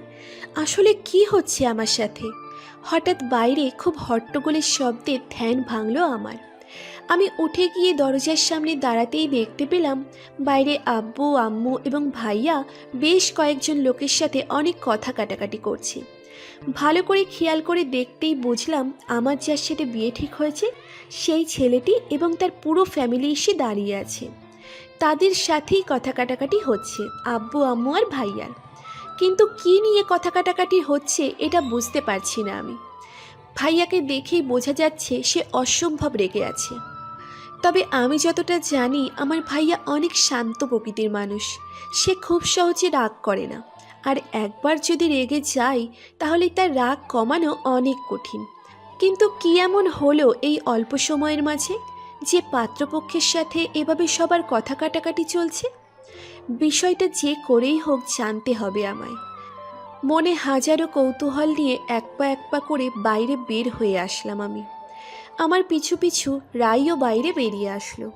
আসলে কি হচ্ছে আমার সাথে? হঠাৎ বাইরে খুব হট্টগোলের শব্দে ধ্যান ভাঙল আমার। আমি উঠে গিয়ে দরজার সামনে দাঁড়াতেই দেখতে পেলাম বাইরে আব্বু, আম্মু এবং ভাইয়া বেশ কয়েকজন লোকের সাথে অনেক কথা কাটাকাটি করছে। ভালো করে খেয়াল করে দেখতেই বুঝলাম আমার যার সাথে বিয়ে ঠিক হয়েছে সেই ছেলেটি এবং তার পুরো ফ্যামিলি এসে দাঁড়িয়ে আছে। তাদের সাথেই কথা কাটাকাটি হচ্ছে আব্বু, আম্মু আর ভাইয়ার। কিন্তু কি নিয়ে কথা কাটাকাটি হচ্ছে এটা বুঝতে পারছি না আমি। ভাইয়াকে দেখেই বোঝা যাচ্ছে সে অসম্ভব রেগে আছে। তবে আমি যতটা জানি আমার ভাইয়া অনেক শান্ত প্রকৃতির মানুষ। সে খুব সহজে রাগ করে না, আর একবার যদি রেগে যায় তাহলে তার রাগ কমানো অনেক কঠিন। কিন্তু কি এমন হলো এই অল্প সময়ের মাঝে যে পাত্রপক্ষের সাথে এভাবে সবার কথা কাটাকাটি চলছে? বিষয়টা যে করেই হোক জানতে হবে আমায়। মনে হাজারো কৌতূহল নিয়ে এক পা করে বাইরে বের হয়ে আসলাম আমি। আমার পিছু পিছু রাইও বাইরে বেরিয়ে আসলো।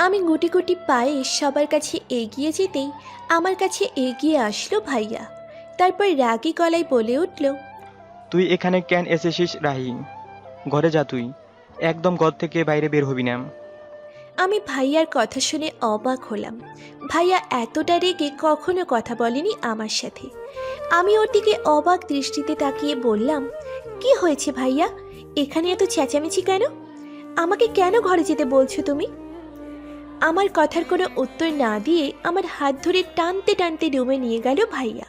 আমি গুটি গুটি পায়ে সবার কাছে এগিয়ে যেতেই আমার কাছে এগিয়ে আসলো ভাইয়া। তারপর রাগী গলায় বলে উঠল, তুই এখানে কেন এসেছিস রাহি? ঘরে যা তুই, একদম ঘর থেকে বাইরে বের হবি না। আমি ভাইয়ার কথা শুনে অবাক হলাম। ভাইয়া এতটা রেগে কখনো কথা বলেনি আমার সাথে। আমি ওর দিকে অবাক দৃষ্টিতে তাকিয়ে বললাম, কি হয়েছে ভাইয়া? এখানে এত চেঁচামেচি কেন? আমাকে কেন ঘরে যেতে বলছো তুমি? আমার কথার কোনো উত্তর না দিয়ে আমার হাত ধরে টানতে টানতে রুমে নিয়ে গেল ভাইয়া।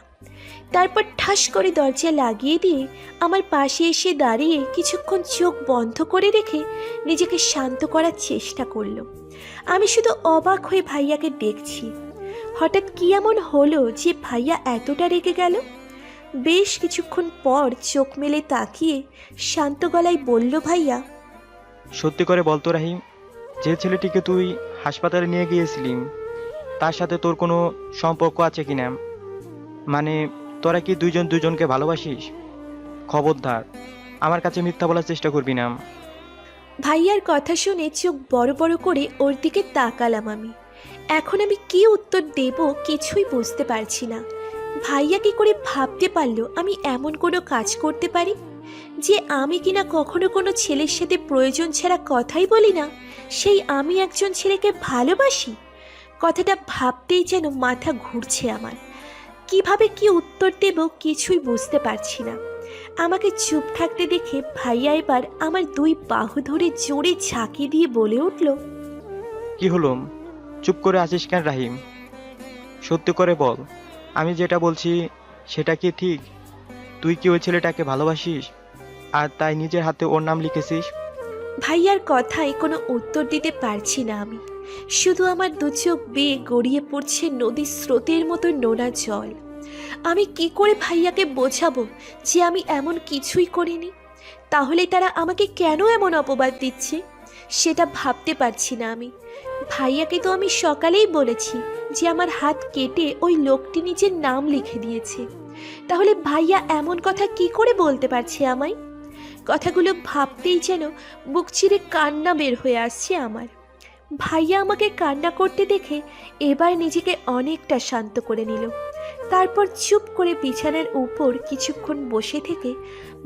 তারপর ঠাস করে দরজা লাগিয়ে দিয়ে আমার পাশে এসে দাঁড়িয়ে কিছুক্ষণ চোখ বন্ধ করে রেখে নিজেকে শান্ত করার চেষ্টা করলো। আমি শুধু অবাক হয়ে ভাইয়াকে দেখছি। হঠাৎ কি এমন হলো যে ভাইয়া এতটা রেগে গেল? বেশ কিছুক্ষণ পর চোখ মেলে তাকিয়ে শান্ত গলায় বলল ভাইয়া, সত্যি করে বলতো রাহি, যে ছেলেটিকে তুই হাসপাতালে নিয়ে গিয়েছিলি তার সাথে তোর কোনো সম্পর্ক আছে কিনা? মানে তোরা কি দুইজন দুজনকে ভালোবাসিস? খবরদার আমার কাছে মিথ্যা বলার চেষ্টা করবি না। ভাইয়ার কথা শুনে চোখ বড় বড় করে ওর দিকে তাকালাম আমি। এখন আমি কি উত্তর দেব কিছুই বুঝতে পারছি না। ভাইয়া কি করে ভাবতে পারলো আমি এমন কোনো কাজ করতে পারি যে আমি কিনা কখনো কোনো ছেলের সাথে প্রয়োজন ছাড়া কথাই বলি না, সেই আমি একজন ছেলেকে ভালোবাসি? কথাটা ভাবতেই যেন মাথা ঘুরছে আমার। কিভাবে কি উত্তর দেব কিছুই বুঝতে পারছি না। আমাকে চুপ থাকতে দেখে ভাইয়া এবার আমার 2 বাহু ধরে জোরে ঝাঁকি দিয়ে বলে উঠল, কি হলো, চুপ করে আছিস কেন রাহিম? সত্যি করে বল, আমি যেটা বলছি সেটা কি ঠিক? তুই কি ওই ছেলেটাকে ভালোবাসিস আর তাই নিজের হাতে ওর নাম লিখেছিস? ভাইয়ার কথায় কোনো উত্তর দিতে পারছি না আমি। শুধু আমার দু চোখ বেয়ে গড়িয়ে পড়ছে নদীর স্রোতের মতো নোনা জল। আমি কি করে ভাইয়াকে বোঝাবো যে আমি এমন কিছুই করিনি? তাহলে তারা আমাকে কেন এমন অপবাদ দিচ্ছে সেটা ভাবতে পারছি না আমি। ভাইয়াকে তো আমি সকালেই বলেছি যে আমার হাত কেটে ওই লোকটি নিজের নাম লিখে দিয়েছে। তাহলে ভাইয়া এমন কথা কি করে বলতে পারছে আমায়? কথাগুলো ভাবতেই যেন বুক চিরে কান্না বের হয়ে আসছে আমার। ভাইয়া আমাকে কান্না করতে দেখে এবার নিজেকে অনেকটা শান্ত করে নিল। তারপর চুপ করে বিছানার উপর কিছুক্ষণ বসে থেকে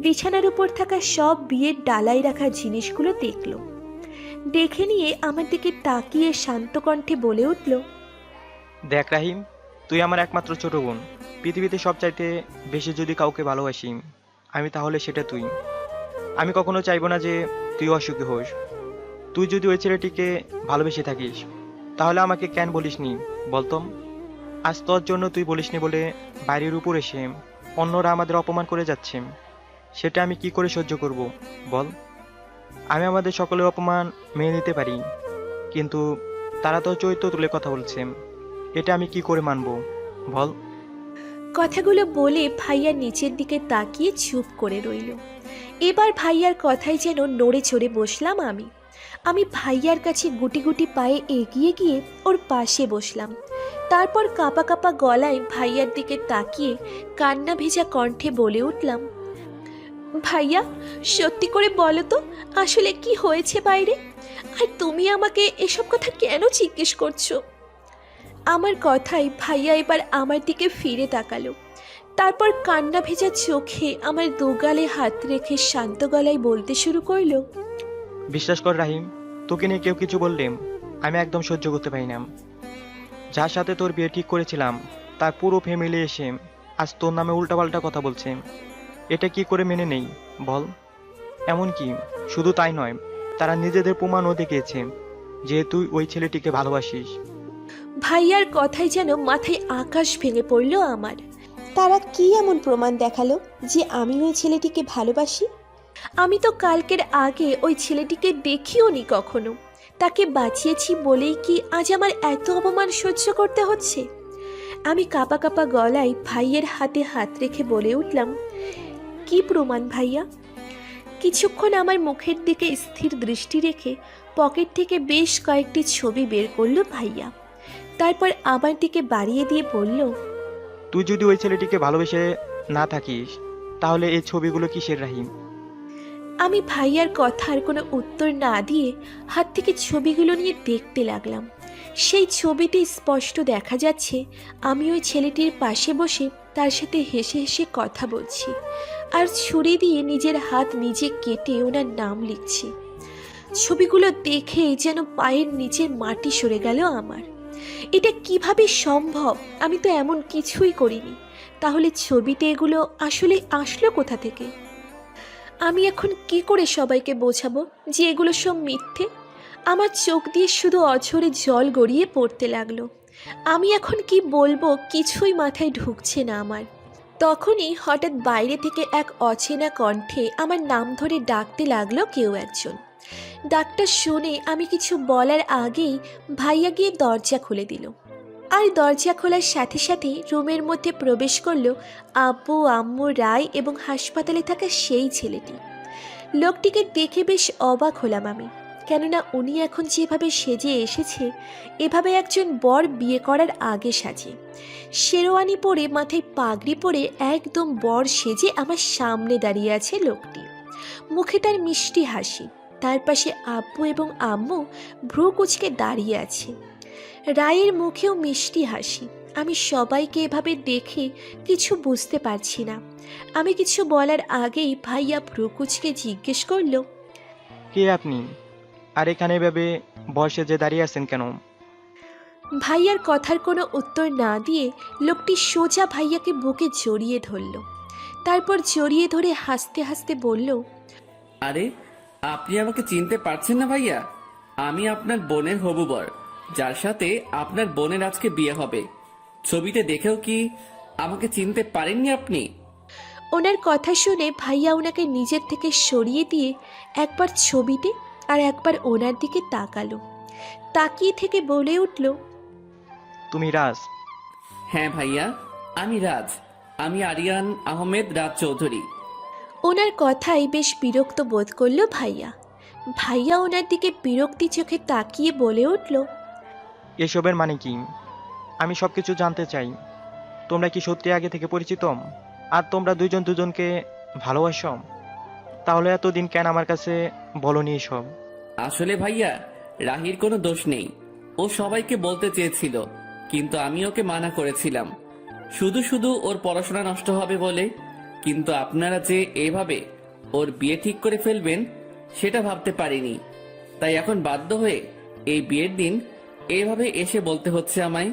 বিছানার উপর থাকা সব বিয়ের ডালায় রাখা জিনিসগুলো দেখলো। দেখে নিয়ে আমার দিকে তাকিয়ে শান্ত কণ্ঠে বলে উঠল, দেখ রাহিম, তুই আমার একমাত্র ছোট বোন। পৃথিবীতে সবচাইতে বেশি যদি কাউকে ভালোবাসি আমি, তাহলে সেটা তুই। আমি কখনো চাইবো না যে তুই অসুখী হোস। তুই যদি ওই ছেলেটিকে ভালোবেসে থাকিস তাহলে আমাকে কেন বলিসনি বলতম? আজ তোর জন্য তুই বলিসনি বলে বাইরের উপর এসে অন্যরা আমাদের অপমান করে যাচ্ছে। সেটা আমি কি করে সহ্য করব বল? আমি আমাদের সকলের অপমান মেনে নিতে পারি, কিন্তু তারা তো চরিত্র তুলে কথা বলছে। এটা আমি কি করে মানবো বল? কথাগুলো বলে ভাইয়ার নিচের দিকে তাকিয়ে চুপ করে রইল। এবার ভাইয়ার কথায় যেন নড়ে চড়ে বসলাম আমি। আমি ভাইয়ার কাছে গুটি গুটি পায়ে এগিয়ে গিয়ে ওর পাশে বসলাম। তারপর কাঁপা কাঁপা গলায় ভাইয়ার দিকে তাকিয়ে কান্না ভেজা কণ্ঠে বলে উঠলাম, ভাইয়া সত্যি করে বলো তো আসলে কি হয়েছে বাইরে? আর তুমি আমাকে এসব কথা কেন জিজ্ঞেস করছো? আমার কথায় ভাইয়া এবার আমার দিকে ফিরে তাকালো। তারপর কান্না ভেজা চোখে আমার দুগালে হাত রেখে শান্ত গলায় বলতে শুরু করলো, বিশ্বাস কর রাহিম, তোকে নিয়ে কেউ কিছু বললে আমি একদম সহ্য করতে পারি না। যার সাথে তোর বিয়ে ঠিক করেছিলাম তার পুরো ফ্যামিলি এসে আজ তোর নামে উল্টাপাল্টা কথা বলছে। এটা কি করে মেনে নেই বল? এমনকি শুধু তাই নয়, তারা নিজেদের প্রমাণও দেখিয়েছে যে তুই ওই ছেলেটিকে ভালোবাসিস। ভাইয়ার কথায় যেন মাথায় আকাশ ভেঙে পড়ল আমার। তারা কি এমন প্রমাণ দেখালো যে আমি ওই ছেলেটিকে ভালোবাসি? আমি তো কালকের আগে ওই ছেলেটিকে দেখিও নি কখনো। তাকে বাঁচিয়েছি বলেই কি আজ আমার এত অপমান সহ্য করতে হচ্ছে? আমি কাঁপা কাঁপা গলায় ভাইয়ের হাতে হাত রেখে বলে উঠলাম, কি প্রমাণ ভাইয়া? কিছুক্ষণ আমার মুখের দিকে স্থির দৃষ্টি রেখে পকেট থেকে বেশ কয়েকটি ছবি বের করলো ভাইয়া। তারপর আমার দিকে বাড়িয়ে দিয়ে বলল, তুই যদি ওই ছেলেটিকে ভালোবেসে না থাকিস তাহলে এই ছবিগুলো কিসের রাহিম? আমি ভাইয়ার কথার কোনো উত্তর না দিয়ে হাত থেকে ছবিগুলো নিয়ে দেখতে লাগলাম। সেই ছবিতে স্পষ্ট দেখা যাচ্ছে আমি ওই ছেলেটির পাশে বসে তার সাথে হেসে হেসে কথা বলছি, আর ছুরি দিয়ে নিজের হাত নিজে কেটে ওনার নাম লিখছি। ছবিগুলো দেখে যেন পায়ের নিচের মাটি সরে গেল আমার। এটা কিভাবে সম্ভব? আমি তো এমন কিছুই করিনি। তাহলে ছবিতে এগুলো আসলে আসলো কোথা থেকে? আমি এখন কি করে সবাইকে বোঝাবো যে এগুলো সব মিথ্যে? আমার চোখ দিয়ে শুধু অঝরে জল গড়িয়ে পড়তে লাগলো। আমি এখন কি বলবো কিছুই মাথায় ঢুকছে না আমার। তখনই হঠাৎ বাইরে থেকে এক অচেনা কণ্ঠে আমার নাম ধরে ডাকতে লাগলো কেউ একজন। ডাকটা শুনে আমি কিছু বলার আগেই ভাইয়া গিয়ে দরজা খুলে দিল। আর দরজা খোলার সাথে সাথে রুমের মধ্যে প্রবেশ করলো আব্বু, আম্মু, রায় এবং হাসপাতালে থাকা সেই ছেলেটি। লোকটিকে দেখে বেশ অবাক হলাম আমি, কেননা উনি এখন যেভাবে সেজে এসেছে এভাবে একজন বর বিয়ে করার আগে সাজে। শেরওয়ানি পরে মাথায় পাগড়ি পরে একদম বর সেজে আমার সামনে দাঁড়িয়ে আছে লোকটি। মুখে তার মিষ্টি হাসি। তার পাশে আব্বু এবং আম্মু ভ্রু কুঁচকে দাঁড়িয়ে আছে। রায়ের মুখেও মিষ্টি হাসি। আমি সবাইকে এভাবে দেখে কিছু বুঝতে পারছি না। আমি কিছু বলার আগেই ভাইয়া ভ্রু কুঁচকে জিজ্ঞেস করলো, কে আপনি? আর এখানে এভাবে বয়সে যে দাঁড়িয়ে আছেন কেন? ভাইয়ার কথার কোনো উত্তর না দিয়ে লোকটি সোজা ভাইয়াকে বুকে জড়িয়ে ধরল। তারপর জড়িয়ে ধরে হাসতে হাসতে বলল, আরে আপনি আমাকে চিনতে পারছেন না ভাইয়া? আমি আপনার বোনের হবু বর, যার সাথে আপনার বোনের আজকে বিয়ে হবে। ছবিতে দেখেও কি আমাকে চিনতে পারেননি আপনি? ওনার কথা শুনে ভাইয়া ওনাকে নিজের থেকে সরিয়ে দিয়ে একবার ছবিতে আর একবার ওনার দিকে তাকালো। তাকিয়ে থেকে বলে উঠল, তুমি রাজ? হ্যাঁ ভাইয়া, আমি রাজ। আমি আরিয়ান আহমেদ রাজ চৌধুরী। ওনার কথায় বেশ বিরক্ত বোধ করলো ভাইয়া। ভাইয়া ওনার দিকে বিরক্তি চোখে তাকিয়ে বলে উঠল, এসবের মানে কি? আমি সবকিছু জানতে চাই। তোমরা কি সত্যি আগে থেকে পরিচিত? আর তোমরা দুজন দুজনকে ভালোবাসো? তাহলে এতদিন কেন আমার কাছে বলনি এসব? আসলে ভাইয়া, রাহির কোনো দোষ নেই। ও সবাইকে বলতে চেয়েছিল, কিন্তু আমি ওকে মানা করেছিলাম, শুধু শুধু ওর পড়াশোনা নষ্ট হবে বলে। কিন্তু আপনারা যে এভাবে ওর বিয়ে ঠিক করে ফেলবেন সেটা ভাবতে পারিনি। তাই এখন বাধ্য হয়ে এই বিয়ের দিন এভাবে এসে বলতে হচ্ছে আমায়।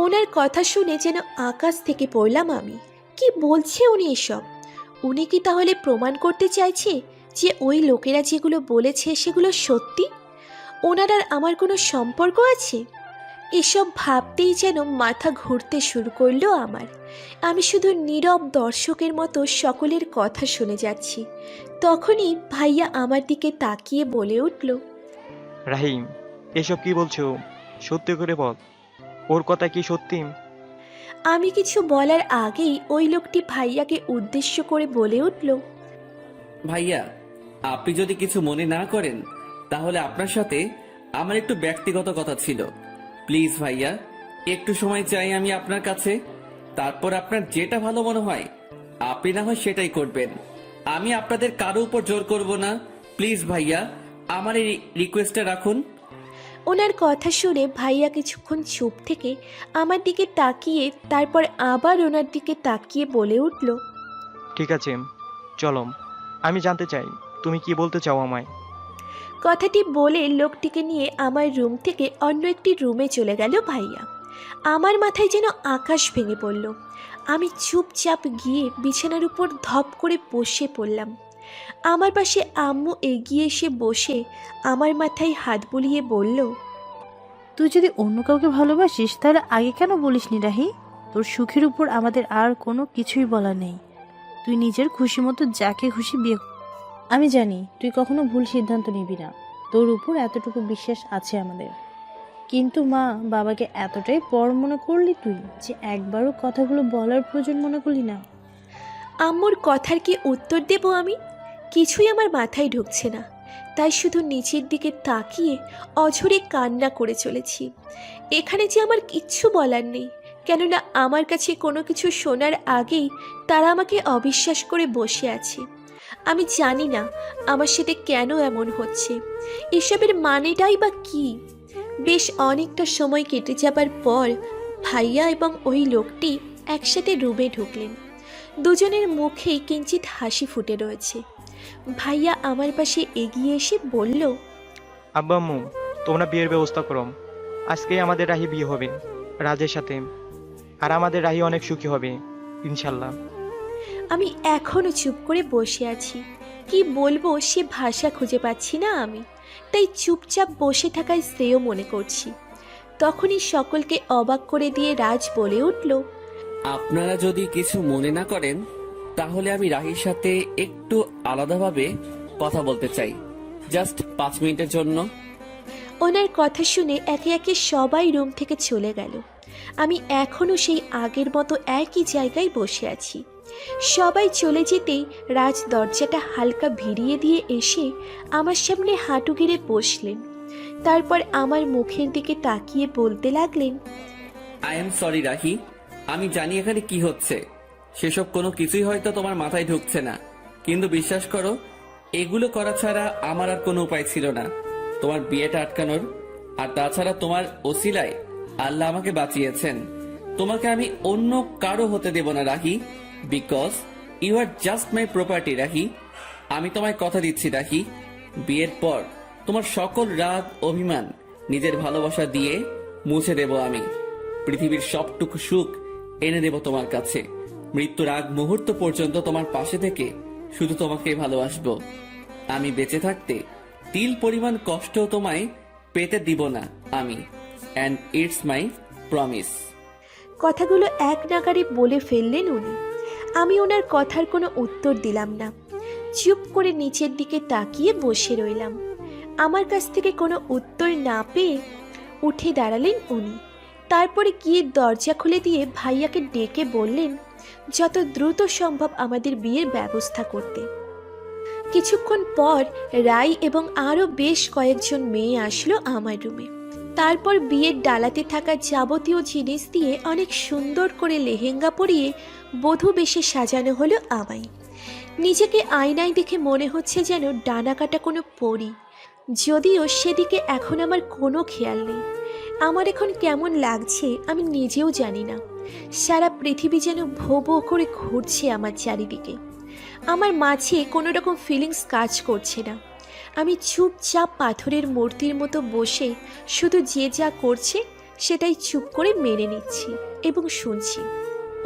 ওনার কথা শুনে যেন আকাশ থেকে পড়লাম আমি। কি বলছে উনি এসব? উনি কি তাহলে প্রমাণ করতে চাইছে যে ওই লোকেরা যেগুলো বলেছে সেগুলো সত্যি? ওনার আর আমার কোনো সম্পর্ক আছে? এসব ভাবতেই যেন মাথা ঘুরতে শুরু করলো আমার। আমি শুধু নীরব দর্শকের মতো সকলের কথা শুনে যাচ্ছি। তখনই ভাইয়া আমার দিকে তাকিয়ে বলে উঠল, রাহিম, এসব কি বলছো? সত্যি করে বল, ওর কথা কি সত্যি? আমি কিছু বলার আগেই ওই লোকটি ভাইয়াকে উদ্দেশ্য করে বলে উঠল, ভাইয়া, আপনি যদি কিছু মনে না করেন তাহলে আপনার সাথে আমার একটু ব্যক্তিগত কথা ছিল। প্লিজ ভাইয়া, একটু সময় চাই আমি আপনার কাছে। তারপর আপনার যেটা ভালো মনে হয় আপনি না হয় সেটাই করবেন। আমি আপনাদের কারো উপর জোর করব না। প্লিজ ভাইয়া, আমার এই রিকোয়েস্টটা রাখুন। ওনার কথা শুনে ভাইয়া কিছুক্ষণ চুপ থেকে আমার দিকে তাকিয়ে তারপর আবার ওনার দিকে তাকিয়ে বলে উঠল, ঠিক আছে, চলো। আমি জানতে চাই তুমি কি বলতে চাও আমায়। কথাটি বলে লোকটিকে নিয়ে আমার রুম থেকে অন্য একটি রুমে চলে গেল ভাইয়া। আমার মাথায় যেন আকাশ ভেঙে পড়ল। আমি চুপচাপ গিয়ে বিছানার উপর ধপ করে বসে পড়লাম। আমার পাশে আম্মু এগিয়ে এসে বসে আমার মাথায় হাত বুলিয়ে বলল, তুই যদি অন্য কাউকে ভালোবাসিস তাহলে আগে কেন বলিসনি রাহি? তোর সুখের উপর আমাদের আর কোনো কিছুই বলা নেই। তুই নিজের খুশি মতো যাকে খুশি বিয়ে কর। আমি জানি তুই কখনো ভুল সিদ্ধান্ত নিবি না, তোর উপর এতটুকু বিশ্বাস আছে আমাদের। কিন্তু মা বাবাকে এতটাই পর মনে করলি তুই যে একবারও কথাগুলো বলার প্রয়োজন মনে করলি না। আম্মুর কথার কি উত্তর দেব আমি? কিছুই আমার মাথায় ঢুকছে না। তাই শুধু নিচের দিকে তাকিয়ে অঝরে কান্না করে চলেছি। এখানে যে আমার কিচ্ছু বলার নেই, কেননা আমার কাছে কোনো কিছু শোনার আগেই তারা আমাকে অবিশ্বাস করে বসে আছে। আমি জানি না আমার সাথে কেন এমন হচ্ছে, এসবের মানেটাই বা কী। বেশ অনেকটা সময় কেটে যাবার পর ভাইয়া এবং ওই লোকটি একসাথে রুমে ঢুকলেন। দুজনের মুখেই কিঞ্চিত হাসি ফুটে রয়েছে। ভাইয়া আমার পাশে এগিয়ে এসে বলল, আব্বা আম্মু, তোমরা বিয়ের ব্যবস্থা করো। আজকেই আমাদের রাহি বিয়ে হবে রাজের সাথে, আর আমাদের রাহি অনেক সুখী হবে ইনশাল্লাহ। আমি এখনো চুপ করে বসে আছি। কি বলবো সে ভাষা খুঁজে পাচ্ছি না আমি, তাই চুপচাপ বসে থাকায় শ্রেয় মনে করছি। তখনই সকলকে অবাক করে দিয়ে রাজ বলে উঠল, আপনারা যদি কিছু মনে না করেন তাহলে আমি রাহির সাথে একটু আলাদাভাবে কথা বলতে চাই, জাস্ট 5 মিনিটের জন্য। ওনার কথা শুনে একে একে সবাই রুম থেকে চলে গেল। আমি এখনো সেই আগের মতো একই জায়গায় বসে আছি। সবাই চলে যেতেই রাজ দরজাটা হালকা ভিড়িয়ে দিয়ে এসে আমার সামনে হাঁটু গেড়ে বসলেন। তারপর আমার মুখের দিকে তাকিয়ে বলতে লাগলেন, আই এম সরি রাহি, আমি জানি এখানে কি হচ্ছে। সেসব কোনো কিছুই হয়তো তোমার মাথায় ঢুকছে না, কিন্তু বিশ্বাস করো এগুলো করা ছাড়া আমার আর কোনো উপায় ছিল না তোমার বিয়েটা আটকানোর। আর তাছাড়া তোমার ওসিলায় আল্লাহ আমাকে বাঁচিয়েছেন। তোমাকে আমি অন্য কারো হতে দেব না Rahi, because you are just my property Rahi. আমি তোমায় কথা দিচ্ছি রাহি, বিয়ের পর তোমার সকল রাগ অভিমান নিজের ভালোবাসা দিয়ে মুছে দেব আমি। পৃথিবীর সবটুকু সুখ এনে দেব তোমার কাছে। মৃত্যুর আগ মুহূর্ত পর্যন্ত তোমার পাশে থেকে শুধু তোমাকে ভালোবাসবো। আমি বেঁচে থাকতে তিল পরিমাণ কষ্ট তোমায় পেতে দিব না আমি, অ্যান্ড ইটস মাই প্রমিস। কথাগুলো এক নাগাড়ে বলে ফেললেন উনি। আমি ওনার কথার কোনো উত্তর দিলাম না, চুপ করে নিচের দিকে তাকিয়ে বসে রইলাম। আমার কাছ থেকে কোনো উত্তর না পেয়ে উঠে দাঁড়ালেন উনি। তারপরে গিয়ে দরজা খুলে দিয়ে ভাইয়াকে ডেকে বললেন যত দ্রুত সম্ভব আমাদের বিয়ের ব্যবস্থা করতে। কিছুক্ষণ পর রাই এবং আরও বেশ কয়েকজন মেয়ে আসলো আমার রুমে। তারপর বিয়ের ডালাতে থাকা যাবতীয় জিনিস দিয়ে অনেক সুন্দর করে লেহেঙ্গা পরিয়ে বধূ বেশে সাজানো হলো আমায়। নিজেকে আয়নায় দেখে মনে হচ্ছে যেন ডানা কাটা কোনো পরী, যদিও সেদিকে এখন আমার কোনো খেয়াল নেই। আমার এখন কেমন লাগছে আমি নিজেও জানি না। সারা পৃথিবী যেন ভো ভো করে ঘুরছে আমার চারিদিকে। আমার মাঝে কোনো রকম ফিলিংস কাজ করছে না। আমি চুপচাপ পাথরের মূর্তির মতো বসে শুধু যে যা করছে সেটাই চুপ করে মেনে নিচ্ছি এবং শুনছি।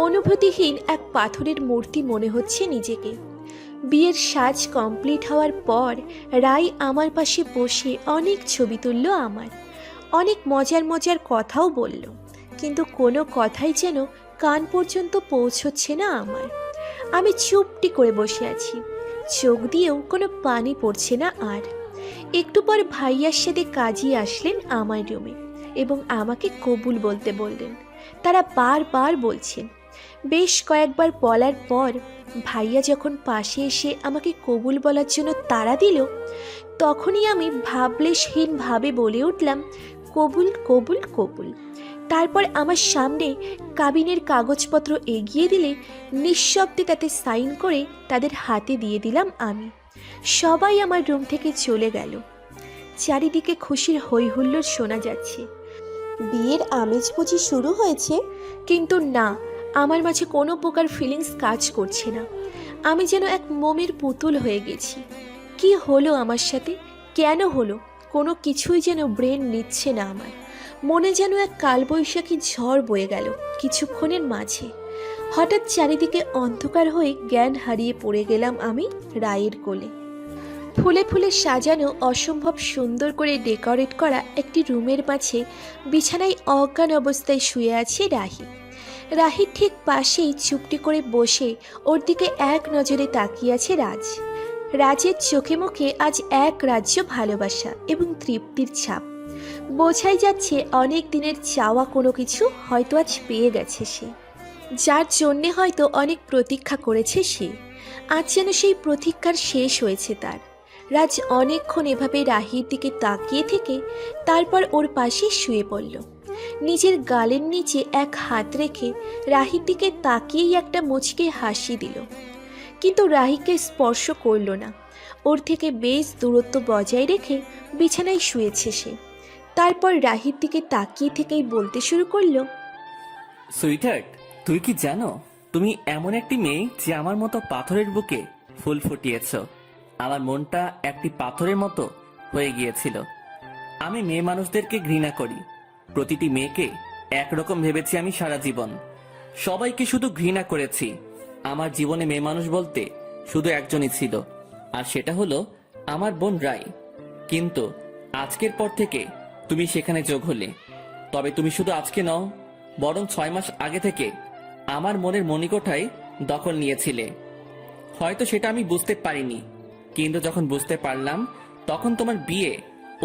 অনুভূতিহীন এক পাথরের মূর্তি মনে হচ্ছে নিজেকে। বিয়ের সাজ কমপ্লিট হওয়ার পর রাই আমার পাশে বসে অনেক ছবি তুলল আমার, অনেক মজার মজার কথাও বলল, কিন্তু কোনো কথাই যেন কান পর্যন্ত পৌঁছচ্ছে না আমার। আমি চুপটি করে বসে আছি, চোখ দিয়েও কোনো পানি পড়ছে না আর। একটু পর ভাইয়ার সাথে কাজী আসলেন আমার রুমে এবং আমাকে কবুল বলতে বললেন। তারা বারবার বলছেন। বেশ কয়েকবার বলার পর ভাইয়া যখন পাশে এসে আমাকে কবুল বলার জন্য তাড়া দিল, তখনই আমি ভাবলেশহীনভাবে বলে উঠলাম কবুল কবুল কবুল। তারপর আমার সামনে কাবিনের কাগজপত্র এগিয়ে দিলে নিঃশব্দে তাতে সাইন করে তাদের হাতে দিয়ে দিলাম আমি। সবাই আমার রুম থেকে চলে গেল। চারিদিকে খুশির হৈ হুল্লোড় শোনা যাচ্ছে। বিয়ের আমেজ বুঝি শুরু হয়েছে, কিন্তু না, আমার মাঝে কোনো প্রকার ফিলিংস কাজ করছে না। আমি যেন এক মোমের পুতুল হয়ে গেছি। কি হলো আমার সাথে, কেন হলো, কোনো কিছুই যেন ব্রেন নিচ্ছে না আমার। মনে যেন এক কালবৈশাখী ঝড় বয়ে গেল কিছুক্ষণের মাঝে। হঠাৎ চারিদিকে অন্ধকার হয়ে জ্ঞান হারিয়ে পড়ে গেলাম আমি রায়ের কোলে। ফুলে ফুলে সাজানো অসম্ভব সুন্দর করে ডেকোরেট করা একটি রুমের মাঝে বিছানায় অজ্ঞান অবস্থায় শুয়ে আছে রাহি। রাহির ঠিক পাশেই চুপটি করে বসে ওর দিকে এক নজরে তাকিয়ে আছে রাজ। রাজের চোখে মুখে আজ এক রাজ্য ভালোবাসা এবং তৃপ্তির ছাপ। বোঝাই যাচ্ছে অনেক দিনের চাওয়া কোনো কিছু হয়তো আজ পেয়ে গেছে সে, যার জন্যে হয়তো অনেক প্রতীক্ষা করেছে সে। আজ যেন সেই প্রতীক্ষার শেষ হয়েছে তার। রাজ অনেকক্ষণ এভাবে রাহির দিকে তাকিয়ে থেকে তারপর ওর পাশে শুয়ে পড়ল। নিজের গালের নিচে এক হাত রেখে রাহির দিকে তাকিয়েই একটা মুচকে হাসি দিল, কিন্তু রাহিকে স্পর্শ করল না। ওর থেকে বেশ দূরত্ব বজায় রেখে বিছানায় শুয়েছে সে। তারপর রাহির দিকে তাকিয়ে থেকেই বলতে শুরু করলো, সুইটার্ট, তুই কি জানো তুমি এমন একটি মেয়ে যে আমার মতো পাথরের বুকে ফুল ফুটিয়েছ। আমার মনটা একটি পাথরের মতো হয়ে গিয়েছিল। আমি মেয়ে মানুষদেরকে ঘৃণা করি। প্রতিটি মেয়েকে একরকম ভেবেছি আমি সারা জীবন। সবাইকে শুধু ঘৃণা করেছি। আমার জীবনে মেয়ে মানুষ বলতে শুধু একজনই ছিল, আর সেটা হলো আমার বোন রাই। কিন্তু আজকের পর থেকে তুমি সেখানে যোগ হলে। তবে তুমি শুধু আজকে নও, বরং 6 মাস আগে থেকে আমার মনের মণিকোঠায় দখল নিয়েছিলে। হয়তো সেটা আমি বুঝতে পারিনি, কিন্তু যখন বুঝতে পারলাম তখন তোমার বিয়ে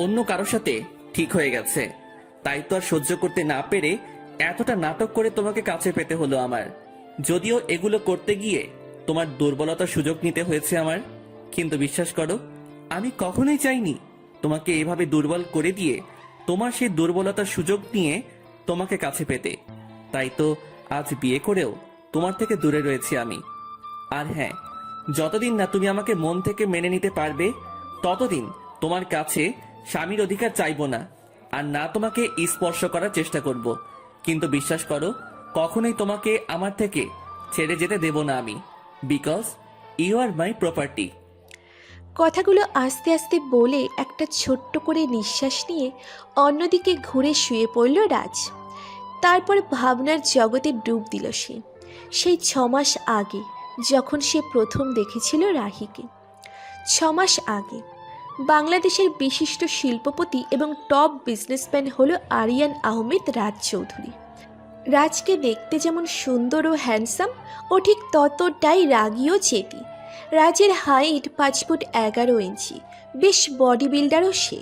অন্য কারোর সাথে ঠিক হয়ে গেছে। তাই তো আর সহ্য করতে না পেরে এতটা নাটক করে তোমাকে কাছে পেতে হলো আমার। যদিও এগুলো করতে গিয়ে তোমার দুর্বলতার সুযোগ নিতে হয়েছে আমার, কিন্তু বিশ্বাস করো আমি কখনোই চাইনি তোমাকে এভাবে দুর্বল করে দিয়ে তোমার সেই দুর্বলতার সুযোগ নিয়ে তোমাকে কাছে পেতে। তাই তো আজ বিয়ে করেও তোমার থেকে দূরে রয়েছি আমি। আর হ্যাঁ, যতদিন না তুমি আমাকে মন থেকে মেনে নিতে পারবে ততদিন তোমার কাছে স্বামীর অধিকার চাইবো না, আর না তোমাকে স্পর্শ করার চেষ্টা করব। কিন্তু বিশ্বাস করো কখনোই তোমাকে আমার থেকে ছেড়ে যেতে দেব না আমি, because you are my property. কথাগুলো আস্তে আস্তে বলে একটা ছোট্ট করে নিঃশ্বাস নিয়ে অন্যদিকে ঘুরে শুয়ে পড়ল রাজ। তারপর ভাবনার জগতে ডুব দিল সে। সেই 6 মাস আগে যখন সে প্রথম দেখেছিল রাহিকে। 6 মাস আগে বাংলাদেশের বিশিষ্ট শিল্পপতি এবং টপ বিজনেসম্যান হলো আরিয়ান আহমেদ রাজ চৌধুরী। রাজকে দেখতে যেমন সুন্দর ও হ্যান্ডসাম, ও ঠিক ততটাই রাগী ও চেতি। রাজের হাইট 5 ফুট 11 ইঞ্চি, বেশ বডি বিল্ডারও সে।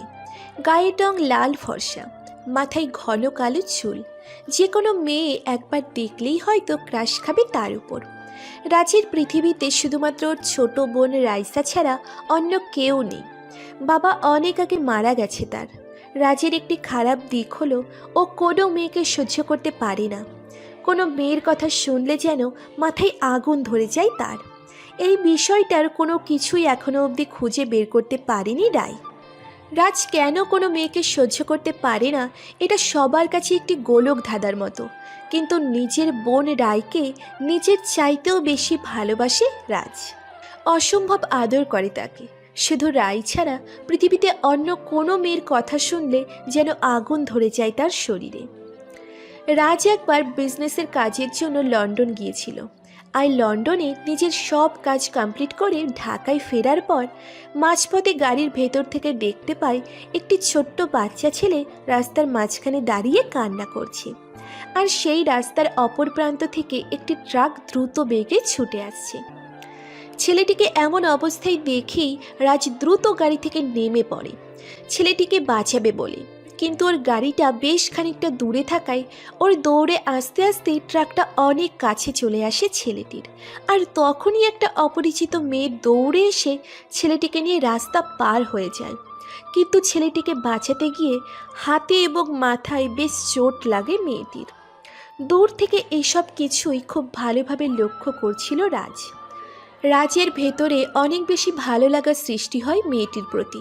গায়ের রং লাল ফর্সা, মাথায় ঘন কালো চুল। যে কোনো মেয়ে একবার দেখলেই হয়তো ক্রাশ খাবে তার উপর। রাজের পৃথিবীতে শুধুমাত্র ওর ছোট বোন রাইসা ছাড়া অন্য কেউ নেই। বাবা অনেক আগে মারা গেছে তার। রাজের একটি খারাপ দিক হলো ও কোনো মেয়েকে সহ্য করতে পারে না। কোনো মেয়ের কথা শুনলে যেন মাথায় আগুন ধরে যায় তার। এই বিষয়টার কোনো কিছুই এখনো অবধি খুঁজে বের করতে পারেনি রায়। রাজ কেন কোনো মেয়েকে সহ্য করতে পারে না এটা সবার কাছে একটি গোলক ধাঁধার মতো, কিন্তু নিজের বোন রায়কে নিজের চাইতেও বেশি ভালোবাসে রাজ। অসম্ভব আদর করে তাকে। শুধু রায় ছাড়া পৃথিবীতে অন্য কোনো মেয়ের কথা শুনলে যেন আগুন ধরে যায় তার শরীরে। রাজ একবার বিজনেসের কাজের জন্য লন্ডন গিয়েছিল, আর লন্ডনে নিজের সব কাজ কমপ্লিট করে ঢাকায় ফেরার পর মাঝপথে গাড়ির ভেতর থেকে দেখতে পায় একটি ছোট্ট বাচ্চা ছেলে রাস্তার মাঝখানে দাঁড়িয়ে কান্না করছে, আর সেই রাস্তার অপর প্রান্ত থেকে একটি ট্রাক দ্রুত বেগে ছুটে আসছে। ছেলেটিকে এমন অবস্থায় দেখেই রাজ দ্রুত গাড়ি থেকে নেমে পড়ে ছেলেটিকে বাঁচাবে বলে, কিন্তু ওর গাড়িটা বেশ খানিকটা দূরে থাকায় ওর দৌড়ে আস্তে আস্তে ট্রাকটা অনেক কাছে চলে আসে ছেলেটির। আর তখনই একটা অপরিচিত মেয়ে দৌড়ে এসে ছেলেটিকে নিয়ে রাস্তা পার হয়ে যায়, কিন্তু ছেলেটিকে বাঁচাতে গিয়ে হাতে এবং মাথায় বেশ চোট লাগে মেয়েটির। দূর থেকে এইসব কিছুই খুব ভালোভাবে লক্ষ্য করছিল রাজ। রাজের ভেতরে অনেক বেশি ভালো লাগার সৃষ্টি হয় মেয়েটির প্রতি,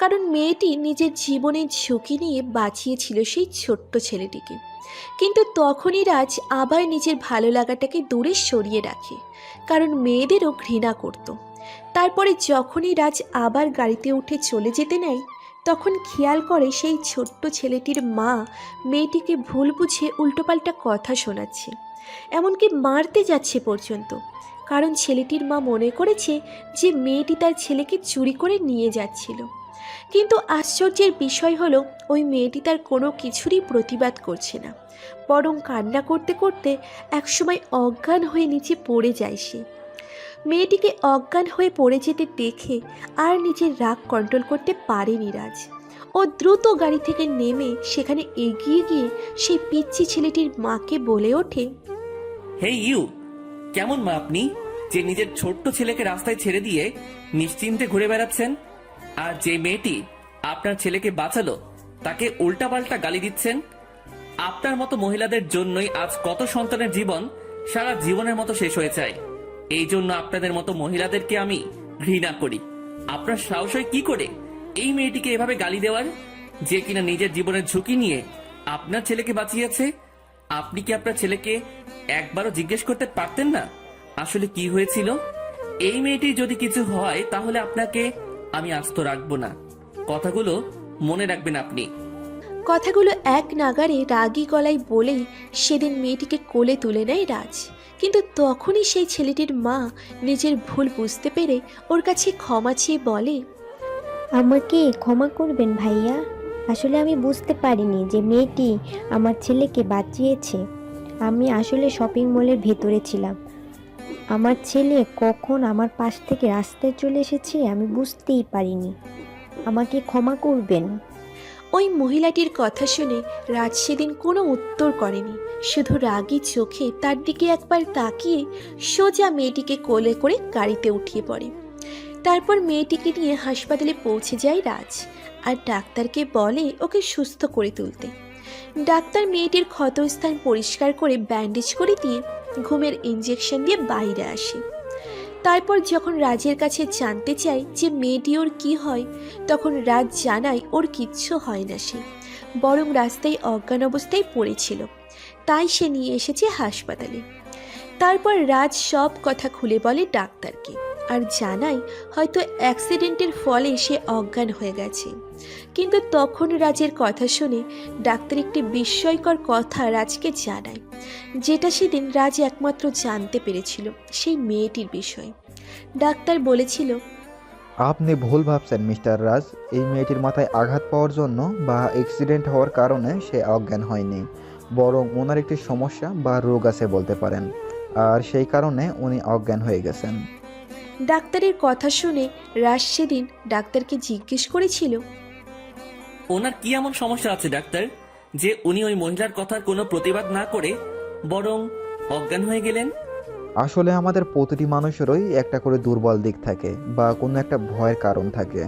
কারণ মেয়েটি নিজের জীবনের ঝুঁকি নিয়ে বাঁচিয়েছিল সেই ছোট্ট ছেলেটিকে। কিন্তু তখনই রাজ আবার নিজের ভালো লাগাটাকে দূরে সরিয়ে রাখে, কারণ মেয়েদেরও ঘৃণা করত। তারপরে যখনই রাজ আবার গাড়িতে উঠে চলে যেতে নেয়, তখন খেয়াল করে সেই ছোট্ট ছেলেটির মা মেয়েটিকে ভুল বুঝে উল্টোপাল্টা কথা শোনাচ্ছে, এমনকি মারতে যাচ্ছে পর্যন্ত, কারণ ছেলেটির মা মনে করেছে যে মেয়েটি তার ছেলেকে চুরি করে নিয়ে যাচ্ছিল। কিন্তু আশ্চর্যের বিষয় হলো ওই মেয়েটি তার কোনো কিছুরই প্রতিবাদ করছে না, বরং কান্না করতে করতে একসময় অজ্ঞান হয়ে নিচে পড়ে যায় সে। মেয়েটিকে অজ্ঞান হয়ে পড়ে যেতে দেখে আর নিজের রাগ কন্ট্রোল করতে পারেনি রাজ। ও দ্রুত গাড়ি থেকে নেমে সেখানে এগিয়ে গিয়ে সেই পিচ্চি ছেলেটির মাকে বলে ওঠে, হে ইউ, কেমন মা আপনি, যে নিজের ছোট্ট ছেলেকে রাস্তায় ছেড়ে দিয়ে নিশ্চিন্তে ঘুরে বেড়াচ্ছেন, আর যে মেয়েটি আপনার ছেলেকে বাঁচালো তাকে উল্টাপাল্টা গালি দিচ্ছেন? আপনার মতো মহিলাদের জন্যই আজ কত সন্তানের জীবন সারা জীবনের মতো শেষ হয়ে যায়। এই জন্য আপনাদের মতো মহিলাদেরকে আমি ঘৃণা করি। আপনার সাহস হয় কি করে এই মেয়েটিকে এভাবে গালি দেওয়ার, যে কিনা নিজের জীবনের ঝুঁকি নিয়ে আপনার ছেলেকে বাঁচিয়েছে? আপনি কি আপনার ছেলেকে একবারও জিজ্ঞেস করতে পারতেন না আসলে কি হয়েছিল? এই মেয়েটির যদি কিছু হয় তাহলে আপনাকে আমি আস্ত রাখবো না। কথাগুলো মনে রাখবেন আপনি। কথাগুলো এক নাগারে রাগী গলায় বলেই সেদিন মেয়েটিকে কোলে তুলে নেয় রাজ। কিন্তু তখনই সেই ছেলেটির মা নিজের ভুল বুঝতে পেরে ওর কাছে ক্ষমা চেয়ে বলে, আমাকে ক্ষমা করবেন ভাইয়া, আসলে আমি বুঝতে পারিনি যে মেয়েটি আমার ছেলেকে বাঁচিয়েছে। আমি আসলে শপিং মলের ভেতরে ছিলাম। আমার ছেলে কখন আমার পাশ থেকে রাস্তায় চলে এসেছে আমি বুঝতেই পারিনি। আমাকে ক্ষমা করবেন। ওই মহিলাটির কথা শুনে রাজ সেদিন কোনো উত্তর করেনি, শুধু রাগী চোখে তার দিকে একবার তাকিয়ে সোজা মেয়েটিকে কোলে করে গাড়িতে উঠিয়ে পড়ে। তারপর মেয়েটিকে নিয়ে হাসপাতালে পৌঁছে যায় রাজ, আর ডাক্তারকে বলে ওকে সুস্থ করে তুলতে। ডাক্তার মেয়েটির ক্ষতস্থান পরিষ্কার করে ব্যান্ডেজ করে দিয়ে ঘুমের ইঞ্জেকশন দিয়ে বাইরে আসে। তারপর যখন রাজের কাছে জানতে চায় যে মেয়েটি ওর কী হয়, তখন রাজ জানায় ওর কিচ্ছু হয় না, সে বরং রাস্তায় অজ্ঞান অবস্থায় পড়েছিল, তাই সে নিয়ে এসেছে হাসপাতালে। তারপর রাজ সব কথা খুলে বলে ডাক্তারকে, আর জানায় হয়তো অ্যাক্সিডেন্টের ফলে সে অজ্ঞান হয়ে গেছে। কিন্তু তখন রাজের কথা শুনে ডাক্তার একটি বিস্ময়কর কথা রাজকে জানায়, যেটা সেদিন রাজ একমাত্র জানতে পেরেছিল সেই মেয়েটির বিষয়। ডাক্তার বলেছিল, আপনি ভুল ভাবছেন মিস্টার রাজ। এই মেয়েটির মাথায় আঘাত পাওয়ার জন্য বা অ্যাক্সিডেন্ট হওয়ার কারণে সে অজ্ঞান হয়নি, বরং ওনার একটি সমস্যা বা রোগ আছে বলতে পারেন, আর সেই কারণে উনি অজ্ঞান হয়ে গেছেন। ডাক্তারের কথা শুনে রাজ সেদিন ডাক্তারকে জিজ্ঞেস করেছিল, ওনার কি এমন সমস্যা আছে ডাক্তার, যে উনি ওই মহিলার কথার কোনো প্রতিবাদ না করে বরং অজ্ঞান হয়ে গেলেন? আসলে আমাদের প্রতিটি মানুষেরই একটা করে দুর্বল দিক থাকে বা কোনো একটা ভয়ের কারণ থাকে,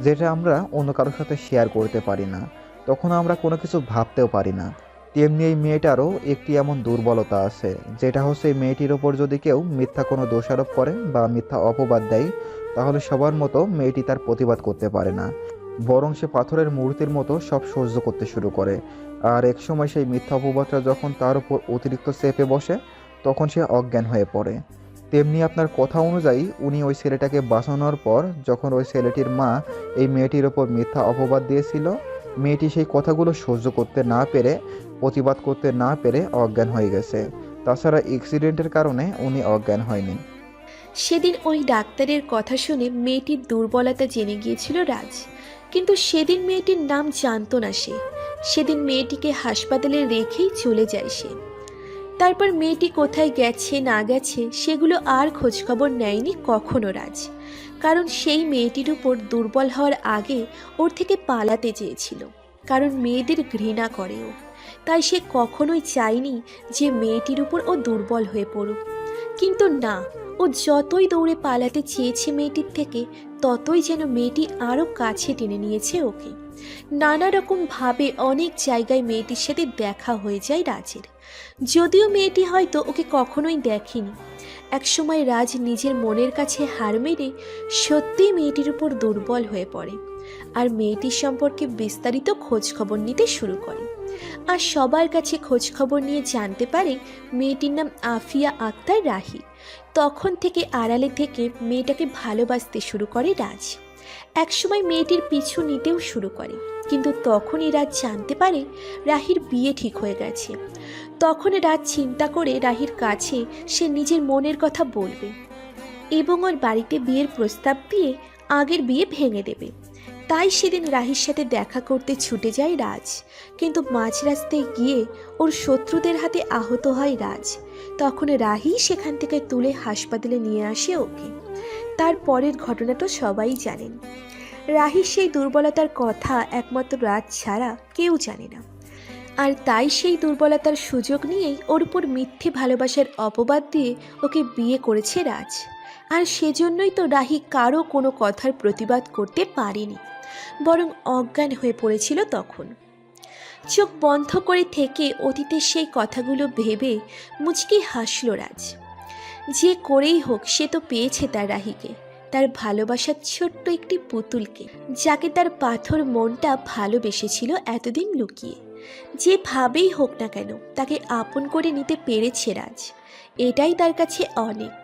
যেটা আমরা অন্য কারোর সাথে শেয়ার করতে পারি না। তখন আমরা কোনো কিছু ভাবতেও পারি না। তেমনি এই মেয়েটারও একটি এমন দুর্বলতা আছে, যেটা হচ্ছে এই মেয়েটির ওপর যদি কেউ মিথ্যা কোনো দোষারোপ করে বা মিথ্যা অপবাদ দেয়, তাহলে সবার মতো মেয়েটি তার প্রতিবাদ করতে পারে না, বরং সে পাথরের মূর্তির মতো সব সহ্য করতে শুরু করে। আর একসময় সেই মিথ্যা অপবাদটা যখন তার উপর অতিরিক্ত চেপে বসে, তখন সে অজ্ঞান হয়ে পড়ে। তেমনি আপনার কথা অনুযায়ী উনি ওই ছেলেটাকে বাঁচানোর পর যখন ওই ছেলেটির মা এই মেয়েটির ওপর মিথ্যা অপবাদ দিয়েছিল, মেয়েটি সেই কথাগুলো সহ্য করতে না পেরে, প্রতিবাদ করতে না পেরে অজ্ঞান হয়ে গেছে। তাছাড়া অ্যাক্সিডেন্টের কারণে উনি অজ্ঞান হয়নি। সেদিন ওই ডাক্তারের কথা শুনে মেয়েটির দুর্বলতা জেনে গিয়েছিল রাজ, কিন্তু সেদিন মেয়েটির নাম জানতো না সে। সেদিন মেয়েটিকে হাসপাতালে রেখেই চলে যায় সে। তারপর মেয়েটি কোথায় গেছে না গেছে সেগুলো আর খোঁজখবর নেয়নি কখনো রাজ, কারণ সেই মেয়েটির উপর দুর্বল হওয়ার আগে ওর থেকে পালাতে চেয়েছিল, কারণ মেয়েদের ঘৃণা করে ও। তাই সে কখনোই চায়নি যে মেয়েটির উপর ও দুর্বল হয়ে পড়ুক। কিন্তু না, ও যতই দৌড়ে পালাতে চেয়েছে মেয়েটির থেকে, ততই যেন মেয়েটি আরও কাছে টেনে নিয়েছে ওকে। নানা রকম ভাবে অনেক জায়গায় মেয়েটির সাথে দেখা হয়ে যায় রাজের, যদিও মেয়েটি হয়তো ওকে কখনোই দেখেনি। একসময় রাজ নিজের মনের কাছে হার মেনে সত্যিই মেয়েটির উপর দুর্বল হয়ে পড়ে, আর মেয়েটির সম্পর্কে বিস্তারিত খোঁজ খবর নিতে শুরু করে। আর সবার কাছে খোঁজ খবর নিয়ে জানতে পারে মেয়েটির নাম আফিয়া আক্তার রাহি। তখন থেকে আড়ালে থেকে মেয়েটাকে ভালোবাসতে শুরু করে রাজ। একসময় মেয়েটির পিছু নিতেও শুরু করে, কিন্তু তখনই রাজ জানতে পারে রাহির বিয়ে ঠিক হয়ে গেছে। তখন রাজ চিন্তা করে রাহির কাছে সে নিজের মনের কথা বলবে এবং ওর বাড়িতে বিয়ের প্রস্তাব দিয়ে আগের বিয়ে ভেঙে দেবে। তাই সেদিন রাহির সাথে দেখা করতে ছুটে যায় রাজ, কিন্তু মাঝ রাস্তায় গিয়ে ওর শত্রুদের হাতে আহত হয় রাজ। তখন রাহি সেখান থেকে তুলে হাসপাতালে নিয়ে আসে ওকে। তার পরের ঘটনাটা সবাই জানেন। রাহির সেই দুর্বলতার কথা একমাত্র রাজ ছাড়া কেউ জানে না, আর তাই সেই দুর্বলতার সুযোগ নিয়েই ওর উপর মিথ্যে ভালোবাসার অপবাদ দিয়ে ওকে বিয়ে করেছে রাজ। আর সেজন্যই তো রাহি কারো কোনো কথার প্রতিবাদ করতে পারেনি, বরং অজ্ঞান হয়ে পড়েছিল তখন। চোখ বন্ধ করে থেকে অতীতের সেই কথাগুলো ভেবে মুচকি হাসল রাজ। যে করেই হোক সে তো পেয়েছে তার রাহিকে, তার ভালোবাসার ছোট্ট একটি পুতুলকে, যাকে তার পাথর মনটা ভালোবেসেছিল এতদিন লুকিয়ে। যেভাবেই হোক না কেন তাকে আপন করে নিতে পেরেছে রাজ, এটাই তার কাছে অনেক।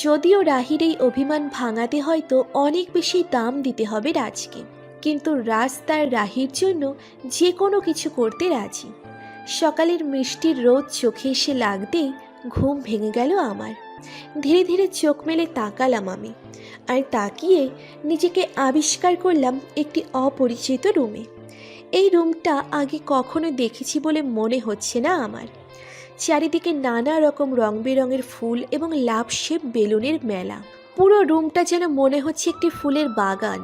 যদিও রাহির এই অভিমান ভাঙাতে হয়তো অনেক বেশি দাম দিতে হবে রাজকে, কিন্তু রাজ তার রাহির জন্য যে কোনো কিছু করতে রাজি। সকালের মিষ্টির রোদ চোখে এসে লাগতেই ঘুম ভেঙে গেল আমার। ধীরে ধীরে চোখ মেলে তাকালাম আমি, আর তাকিয়ে নিজেকে আবিষ্কার করলাম একটি অপরিচিত রুমে। এই রুমটা আগে কখনো দেখেছি বলে মনে হচ্ছে না আমার। চারিদিকে নানা রকম রং বেরঙের ফুল এবং লাভ শেপ বেলুনের মেলা। পুরো রুমটা যেন মনে হচ্ছে একটি ফুলের বাগান।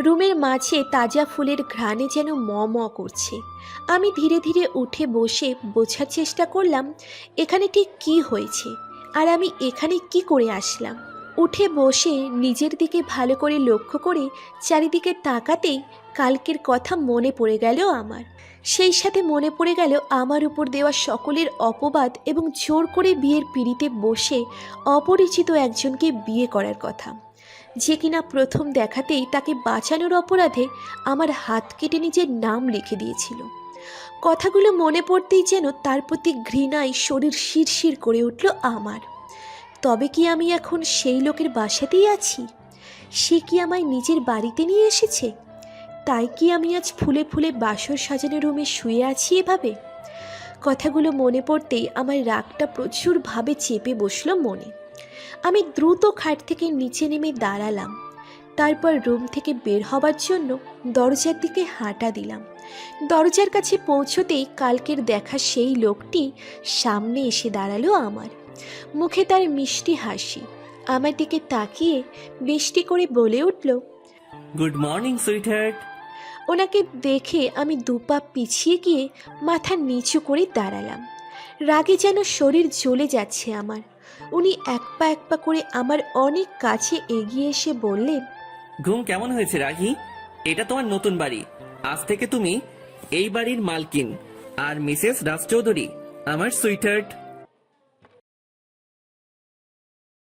রুমের মাঝে তাজা ফুলের ঘ্রাণে যেন ম ম করছে। আমি ধীরে ধীরে উঠে বসে বোঝার চেষ্টা করলাম এখানে ঠিক কী হয়েছে, আর আমি এখানে কি করে আসলাম। উঠে বসে নিজের দিকে ভালো করে লক্ষ্য করে চারিদিকে তাকাতেই কালকের কথা মনে পড়ে গেল আমার। সেই সাথে মনে পড়ে গেল আমার উপর দেওয়া সকলের অপবাদ এবং জোর করে বিয়ের পিঁড়িতে বসে অপরিচিত একজনকে বিয়ে করার কথা, যে কিনা প্রথম দেখাতেই তাকে বাঁচানোর অপরাধে আমার হাত কেটে নিজের নাম লিখে দিয়েছিল। কথাগুলো মনে পড়তেই যেন তার প্রতি ঘৃণায় শরীর শিরশির করে উঠল আমার। তবে কি আমি এখন সেই লোকের বাসাতেই আছি? সে কি আমায় নিজের বাড়িতে নিয়ে এসেছে? তাই কি আমি আজ ফুলে ফুলে বাসর সাজানো রুমে শুয়ে আছি এভাবে? কথাগুলো মনে পড়তেই আমার রাগটা প্রচুরভাবে চেপে বসলো মনে। আমি দ্রুত খাট থেকে নিচে নেমে দাঁড়ালাম। তারপর রুম থেকে বের হবার জন্য দরজার দিকে হাঁটা দিলাম। দরজার কাছে পৌঁছতেই কালকের দেখা সেই লোকটি সামনে এসে দাঁড়ালো আমার। মুখে তার মিষ্টি হাসি, আমার দিকে তাকিয়ে মিষ্টি করে বলে উঠল, গুড মর্নিং সুইটহার্ট। ওনাকে দেখে আমি দুপা পিছিয়ে গিয়ে মাথা নিচু করে দাঁড়ালাম। রাগে যেন শরীর জ্বলে যাচ্ছে আমার। উনি এক পা করে আমার অনেক কাছে এগিয়ে এসে বললেন, ঘুম কেমন হয়েছে রাগি? এটা তোমার নতুন বাড়ি। আজ থেকে তুমি এই বাড়ির মালকিন আর মিসেস রাজচৌধুরী আমার সুইটহার্ট।